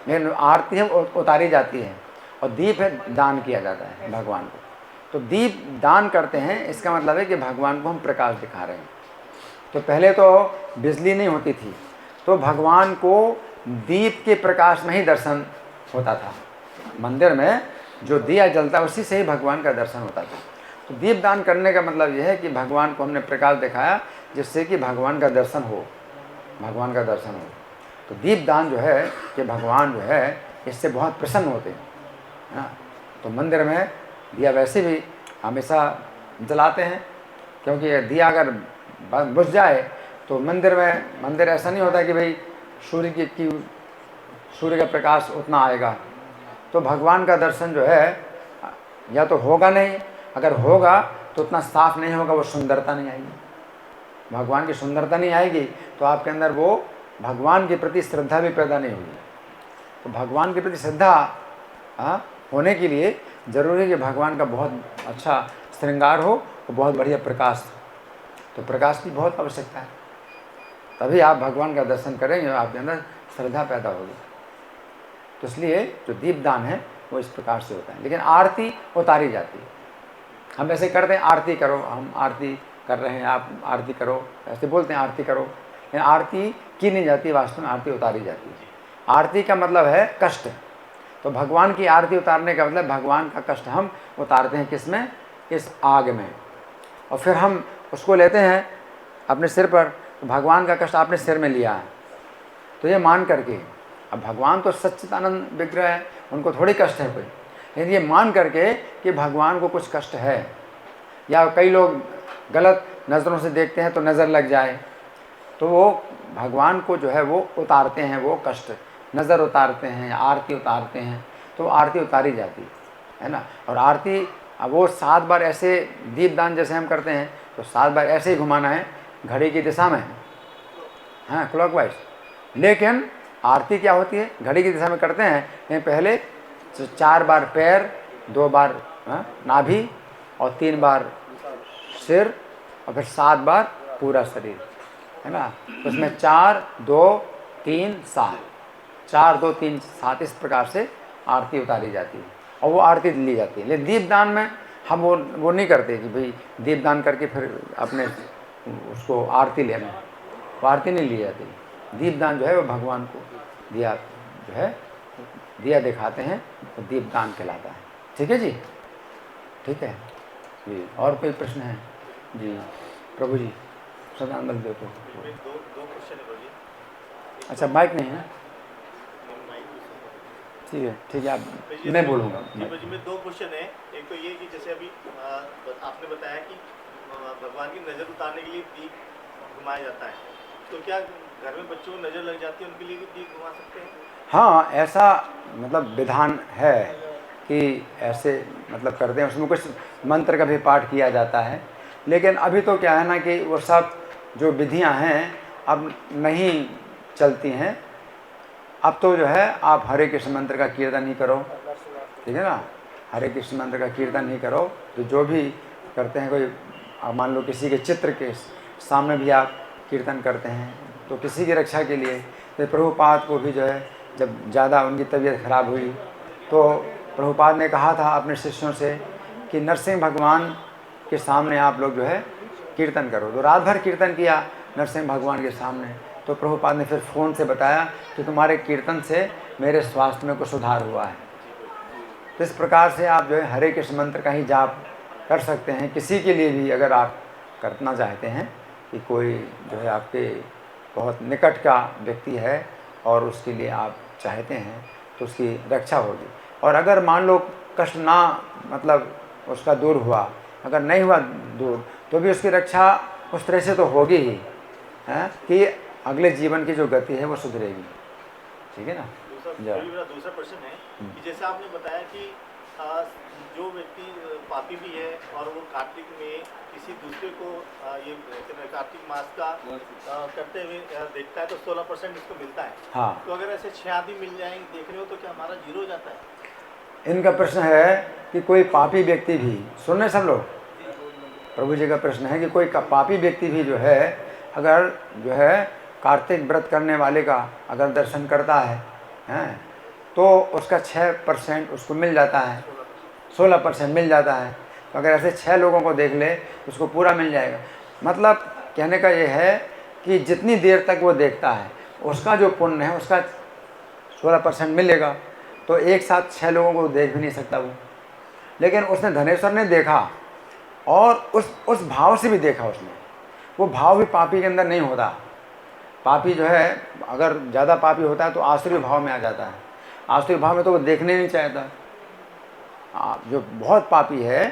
लेकिन आरती है उतारी जाती है और दीप है दान किया जाता है भगवान को। तो दीप दान करते हैं, इसका मतलब है कि भगवान को हम प्रकाश दिखा रहे हैं। तो पहले तो बिजली नहीं होती थी, तो भगवान को दीप के प्रकाश में ही दर्शन होता था। मंदिर में जो दिया जलता उसी से ही भगवान का दर्शन होता था। तो दीप दान करने का मतलब यह है कि भगवान को हमने प्रकाश दिखाया जिससे कि भगवान का दर्शन हो, भगवान का दर्शन हो। तो दीप दान जो है कि भगवान जो है इससे बहुत प्रसन्न होते हैं। तो मंदिर में दिया वैसे भी हमेशा जलाते हैं, क्योंकि दिया अगर बुझ जाए तो मंदिर ऐसा नहीं होता कि भाई सूर्य का प्रकाश उतना आएगा, तो भगवान का दर्शन जो है या तो होगा नहीं, अगर होगा तो उतना साफ नहीं होगा, वो सुंदरता नहीं आएगी, भगवान की सुंदरता नहीं आएगी, तो आपके अंदर वो भगवान के प्रति श्रद्धा भी पैदा नहीं होगी। तो भगवान के प्रति श्रद्धा होने के लिए ज़रूरी है कि भगवान का बहुत अच्छा श्रृंगार हो और बहुत बढ़िया प्रकाश हो। तो प्रकाश की बहुत आवश्यकता है, तभी आप भगवान का दर्शन करेंगे और आपके अंदर श्रद्धा पैदा होगी। तो इसलिए जो दीपदान है वो इस प्रकार से होता है। लेकिन आरती उतारी जाती है, हम ऐसे करते हैं आरती करो, हम आरती कर रहे हैं, आप आरती करो, ऐसे बोलते हैं आरती करो, लेकिन आरती की नहीं जाती, वास्तव में आरती उतारी जाती है। आरती का मतलब है कष्ट, तो भगवान की आरती उतारने का मतलब भगवान का कष्ट हम उतारते हैं किसमें? इस आग में, और फिर हम उसको लेते हैं अपने सिर पर। तो भगवान का कष्ट आपने सिर में लिया है, तो ये मान करके अब भगवान तो सच्चिदानंद विग्रह है, उनको थोड़ी कष्ट है कोई, लेकिन ये मान करके कि भगवान को कुछ कष्ट है, या कई लोग गलत नज़रों से देखते हैं तो नज़र लग जाए, तो वो भगवान को जो है वो उतारते हैं, वो कष्ट नज़र उतारते हैं, आरती उतारते हैं, तो आरती उतारी जाती है ना। और आरती अब वो 7 बार ऐसे दीपदान जैसे हम करते हैं तो 7 बार ऐसे ही घुमाना है घड़ी की दिशा में, हाँ क्लॉकवाइज। लेकिन आरती क्या होती है, घड़ी की दिशा में करते हैं, लेकिन पहले 4 बार पैर, 2 बार नाभि और 3 बार सिर और फिर 7 बार पूरा शरीर, है ना। तो उसमें 4 2 3 7, 4 2 3 7 इस प्रकार से आरती उतारी जाती है और वो आरती ली जाती है। लेकिन दीपदान में हम वो नहीं करते कि भाई दीपदान करके फिर अपने उसको आरती लेना, वो आरती नहीं ली जाती। दीपदान जो है वो भगवान को दिया जो है दिया दिखाते हैं तो दीपदान कहलाता है। ठीक है जी, ठीक है जी। और कोई प्रश्न है जी? प्रभु जी सदानंद देव को दो क्वेश्चन है प्रभु जी। अच्छा माइक नहीं है, ठीक है आप, मैं बोलूँगा। जी में 2 क्वेश्चन है। एक तो ये कि जैसे अभी आपने बताया कि भगवान की नज़र उतारने के लिए दीप घुमाया जाता है, तो क्या घर में बच्चों को नज़र लग जाती है उनके लिए भी दीप घुमा सकते हैं? हाँ ऐसा मतलब विधान है कि ऐसे मतलब करते हैं, उसमें कुछ मंत्र का भी पाठ किया जाता है। लेकिन अभी तो क्या है ना कि वो सब जो विधियां हैं अब नहीं चलती हैं। अब तो जो है आप हरे कृष्ण मंत्र का कीर्तन ही करो, ठीक है ना, हरे कृष्ण मंत्र का कीर्तन ही करो। तो जो भी करते हैं, कोई आप मान लो किसी के चित्र के सामने भी आप कीर्तन करते हैं तो किसी की रक्षा के लिए। तो प्रभुपाद को भी जो है जब ज़्यादा उनकी तबीयत खराब हुई तो प्रभुपाद ने कहा था अपने शिष्यों से कि नरसिंह भगवान के सामने आप लोग जो है कीर्तन करो। तो रात भर कीर्तन किया नरसिंह भगवान के सामने। तो प्रभुपाद ने फिर फ़ोन से बताया कि तुम्हारे कीर्तन से मेरे स्वास्थ्य में कुछ सुधार हुआ है। तो इस प्रकार से आप जो है हरे कृष्ण मंत्र का ही जाप कर सकते हैं। किसी के लिए भी अगर आप करना चाहते हैं कि कोई जो है आपके बहुत निकट का व्यक्ति है और उसके लिए आप चाहते हैं तो उसकी रक्षा होगी। और अगर मान लो कष्ट ना मतलब उसका दूर हुआ, अगर नहीं हुआ दूर, तो भी उसकी रक्षा उस तरह से तो होगी ही है कि अगले जीवन की जो गति है वो सुधरेगी। ठीक है ना। दूसरा प्रश्न है कि जैसे आपने बताया कि जो व्यक्ति पापी भी है और वो कार्तिक में किसी दूसरे को ये कार्तिक मास का करते हुए देखता है तो 16% इसको मिलता है। हाँ। तो अगर ऐसे 6 आदमी मिल जाएंगे देख रहे हो तो क्या हमारा 0 हो जाता है? इनका प्रश्न है कि कोई पापी व्यक्ति भी, सुन रहे सब लोग, प्रभु जी का प्रश्न है कि कोई पापी व्यक्ति भी जो है अगर जो है कार्तिक व्रत करने वाले का अगर दर्शन करता है तो उसका 6% उसको मिल जाता है, 16% मिल जाता है। तो अगर ऐसे 6 लोगों को देख ले तो उसको पूरा मिल जाएगा। मतलब कहने का ये है कि जितनी देर तक वो देखता है उसका जो पुण्य है उसका 16% मिलेगा। तो एक साथ 6 लोगों को देख भी नहीं सकता वो, लेकिन उसने धनेश्वर ने देखा और उस भाव से भी देखा उसने। वो भाव भी पापी के अंदर नहीं होता। पापी जो है अगर ज़्यादा पापी होता है तो आसुरी भाव में आ जाता है। आसुरी भाव में तो वो देखने नहीं चाहता। जो बहुत पापी है,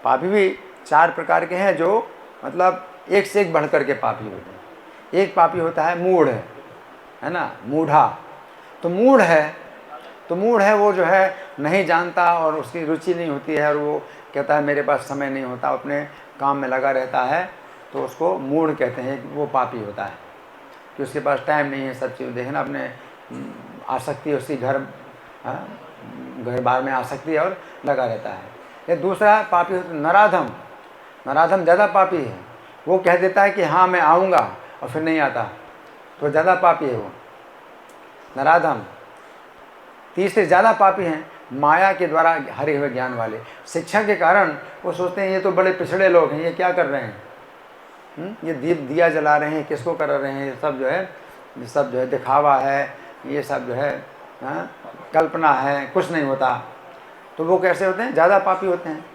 पापी भी 4 प्रकार के हैं जो मतलब एक से एक बढ़ कर के पापी होते हैं। एक पापी होता है मूढ़, है ना, मूढ़ा। तो मूढ़ है वो जो है नहीं जानता और उसकी रुचि नहीं होती है और वो कहता है मेरे पास समय नहीं होता, अपने काम में लगा रहता है, तो उसको मूढ़ कहते हैं। वो पापी होता है कि उसके पास टाइम नहीं है सब चीज़ देखना, अपने आसक्ति उसकी घर बार में आसक्ति है और लगा रहता है। ये दूसरा पापी होता है नराधम। नराधम ज़्यादा पापी है। वो कह देता है कि हाँ मैं आऊँगा और फिर नहीं आता, तो ज़्यादा पापी है वो नराधम। तीसरे ज़्यादा पापी हैं माया के द्वारा हरे हुए ज्ञान वाले। शिक्षा के कारण वो सोचते हैं ये तो बड़े पिछड़े लोग हैं, ये क्या कर रहे हैं, ये दिया जला रहे हैं, किसको कर रहे हैं, ये सब जो है दिखावा है, ये सब जो है कल्पना है, कुछ नहीं होता। तो वो कैसे होते हैं? ज़्यादा पापी होते हैं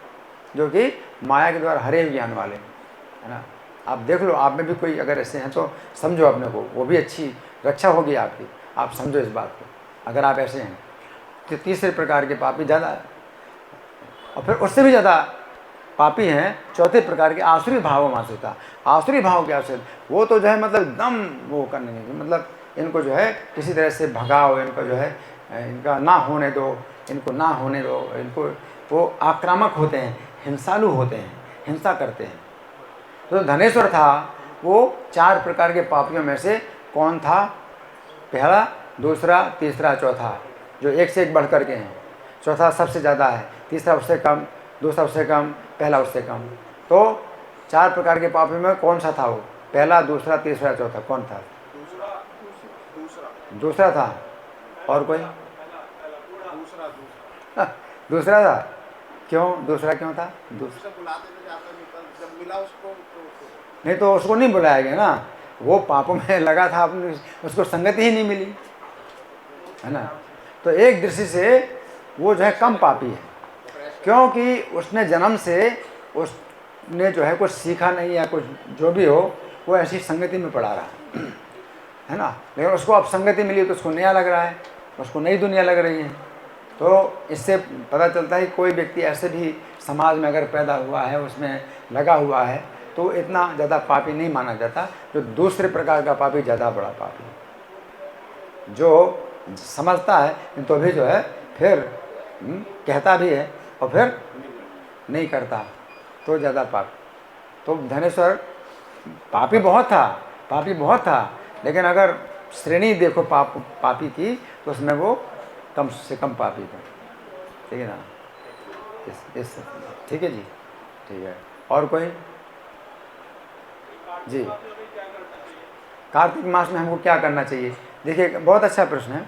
जो कि माया के द्वारा हरे हुए ज्ञान वाले, है ना। आप देख लो, आप में भी कोई अगर ऐसे हैं तो समझो अपने को, वो भी अच्छी रक्षा होगी आपकी। आप समझो इस बात को। अगर आप ऐसे हैं तो तीसरे प्रकार के पापी ज़्यादा है, और फिर उससे भी ज़्यादा पापी हैं चौथे प्रकार के आसुरी भाव आश्रिता। आसुरी भाव के आश्रित वो तो जो है मतलब एकदम वो करने नहीं, मतलब इनको जो है किसी तरह से भगाओ, इनको जो है इनका ना होने दो, इनको ना होने दो, इनको वो आक्रामक होते हैं, हिंसालु होते हैं, हिंसा करते हैं। तो धनेश्वर था वो 4 प्रकार के पापियों में से कौन था? पहला, दूसरा, तीसरा, चौथा, जो एक से एक बढ़ कर के हैं। चौथा सबसे ज़्यादा है, तीसरा उससे कम, दूसरा उससे कम, पहला उससे कम। तो 4 प्रकार के पापियों में कौन सा था वो? पहला, दूसरा, तीसरा, चौथा कौन था? दूसरा था। और कोई? दूसरा था। क्यों दूसरा क्यों था? नहीं तो उसको नहीं बुलाया गया ना, वो पापों में लगा था, अपने उसको संगति ही नहीं मिली, है ना। तो एक दृष्टि से वो जो है कम पापी है, क्योंकि उसने जन्म से उसने जो है कुछ सीखा नहीं, या कुछ जो भी हो वो ऐसी संगति में पड़ा रहा है ना। लेकिन उसको अब संगति मिली तो उसको नया लग रहा है, उसको नई दुनिया लग रही है। तो इससे पता चलता है कि कोई व्यक्ति ऐसे भी समाज में अगर पैदा हुआ है, उसमें लगा हुआ है, तो इतना ज़्यादा पापी नहीं माना जाता। जो दूसरे प्रकार का पापी ज़्यादा बड़ा पापी है, जो समझता है तो भी जो है फिर कहता भी है और फिर नहीं करता, तो ज़्यादा पापी। तो धनेश्वर पापी बहुत था, लेकिन अगर श्रेणी देखो पापी की, तो उसमें वो कम से कम पापी था, ठीक है ना। ठीक है जी, ठीक है। और कोई? जी, कार्तिक मास में हमको क्या करना चाहिए? देखिए, बहुत अच्छा प्रश्न है।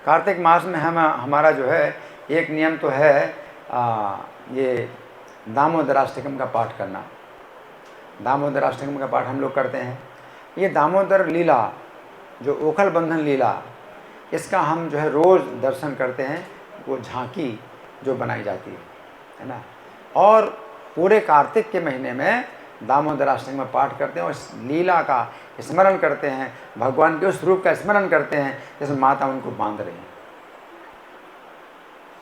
कार्तिक मास में हमारा जो है एक नियम तो है ये दामोदराष्टकम का पाठ करना। दामोदराष्टकम का पाठ हम लोग करते हैं। ये दामोदर लीला, जो ओखल बंधन लीला, इसका हम जो है रोज़ दर्शन करते हैं। वो झांकी जो बनाई जाती है ना। और पूरे कार्तिक के महीने में दामोदराष्टकम में पाठ करते हैं और इस लीला का स्मरण करते हैं, भगवान के उस रूप का स्मरण करते हैं जैसे माता उनको बांध रही हैं।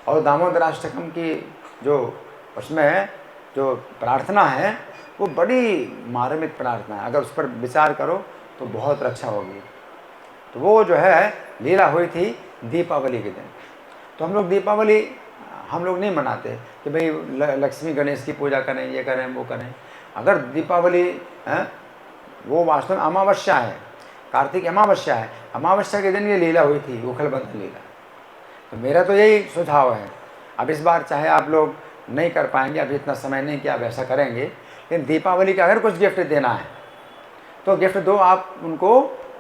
और दामोदराष्टकम की जो उसमें जो प्रार्थना है वो बड़ी मार्मिक प्रार्थना है। अगर उस पर विचार करो तो बहुत रक्षा होगी। तो वो जो है लीला हुई थी दीपावली के दिन। तो हम लोग दीपावली हम लोग नहीं मनाते कि भाई लक्ष्मी गणेश की पूजा करें, ये करें, वो करें। अगर दीपावली है वो वास्तव में अमावस्या है, कार्तिक अमावस्या है। अमावस्या के दिन ये लीला हुई थी, ओखल बंधन लीला। तो मेरा तो यही सुझाव है। अब इस बार चाहे आप लोग नहीं कर पाएंगे, अभी इतना समय नहीं कि आप ऐसा करेंगे, लेकिन दीपावली का अगर कुछ गिफ्ट देना है तो गिफ्ट दो आप उनको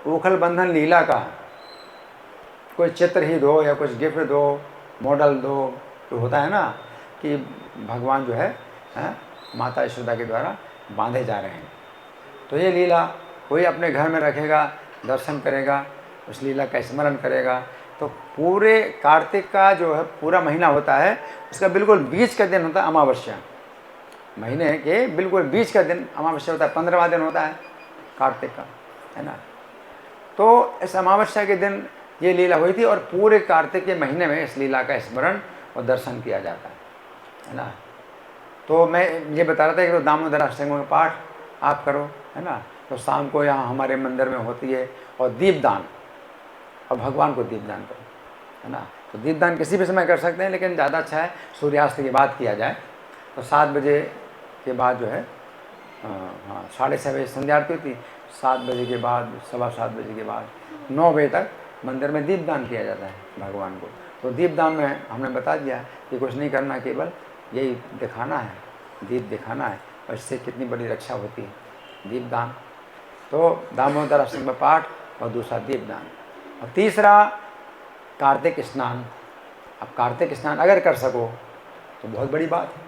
ओखल बंधन लीला का कोई चित्र ही दो, या कुछ गिफ्ट दो, मॉडल दो। तो होता है ना कि भगवान जो है माता यशोदा के द्वारा बांधे जा रहे हैं। तो ये लीला कोई अपने घर में रखेगा, दर्शन करेगा, उस लीला का स्मरण करेगा, तो पूरे कार्तिक का जो है पूरा महीना होता है, उसका बिल्कुल बीच का दिन होता है अमावस्या। महीने के बिल्कुल बीच का दिन अमावस्या होता है, 15वां दिन होता है कार्तिक का, है ना। तो इस अमावस्या के दिन ये लीला हुई थी और पूरे कार्तिक के महीने में इस लीला का स्मरण और दर्शन किया जाता है ना। तो मैं ये बता रहा था कि तो दामोदराष्टकम का पाठ आप करो, है ना। तो शाम को यहाँ हमारे मंदिर में होती है, और दीपदान, और भगवान को दीपदान करो, है ना। तो दीपदान किसी भी समय कर सकते हैं, लेकिन ज़्यादा अच्छा है सूर्यास्त के बाद किया जाए। तो 7 बजे के बाद जो है, हाँ 6:30 बजे संध्या आरती होती, 7 बजे के बाद, 7:15 बजे के बाद 9 बजे तक मंदिर में दीपदान किया जाता है भगवान को। तो दीपदान में हमने बता दिया कि कुछ नहीं करना, केवल यही दिखाना है, दीप दिखाना है, और इससे कितनी बड़ी रक्षा होती है दीपदान। तो दामोदराष्टकम का पाठ और दूसरा दीपदान, और तीसरा कार्तिक स्नान। अब कार्तिक स्नान अगर कर सको तो बहुत बड़ी बात है।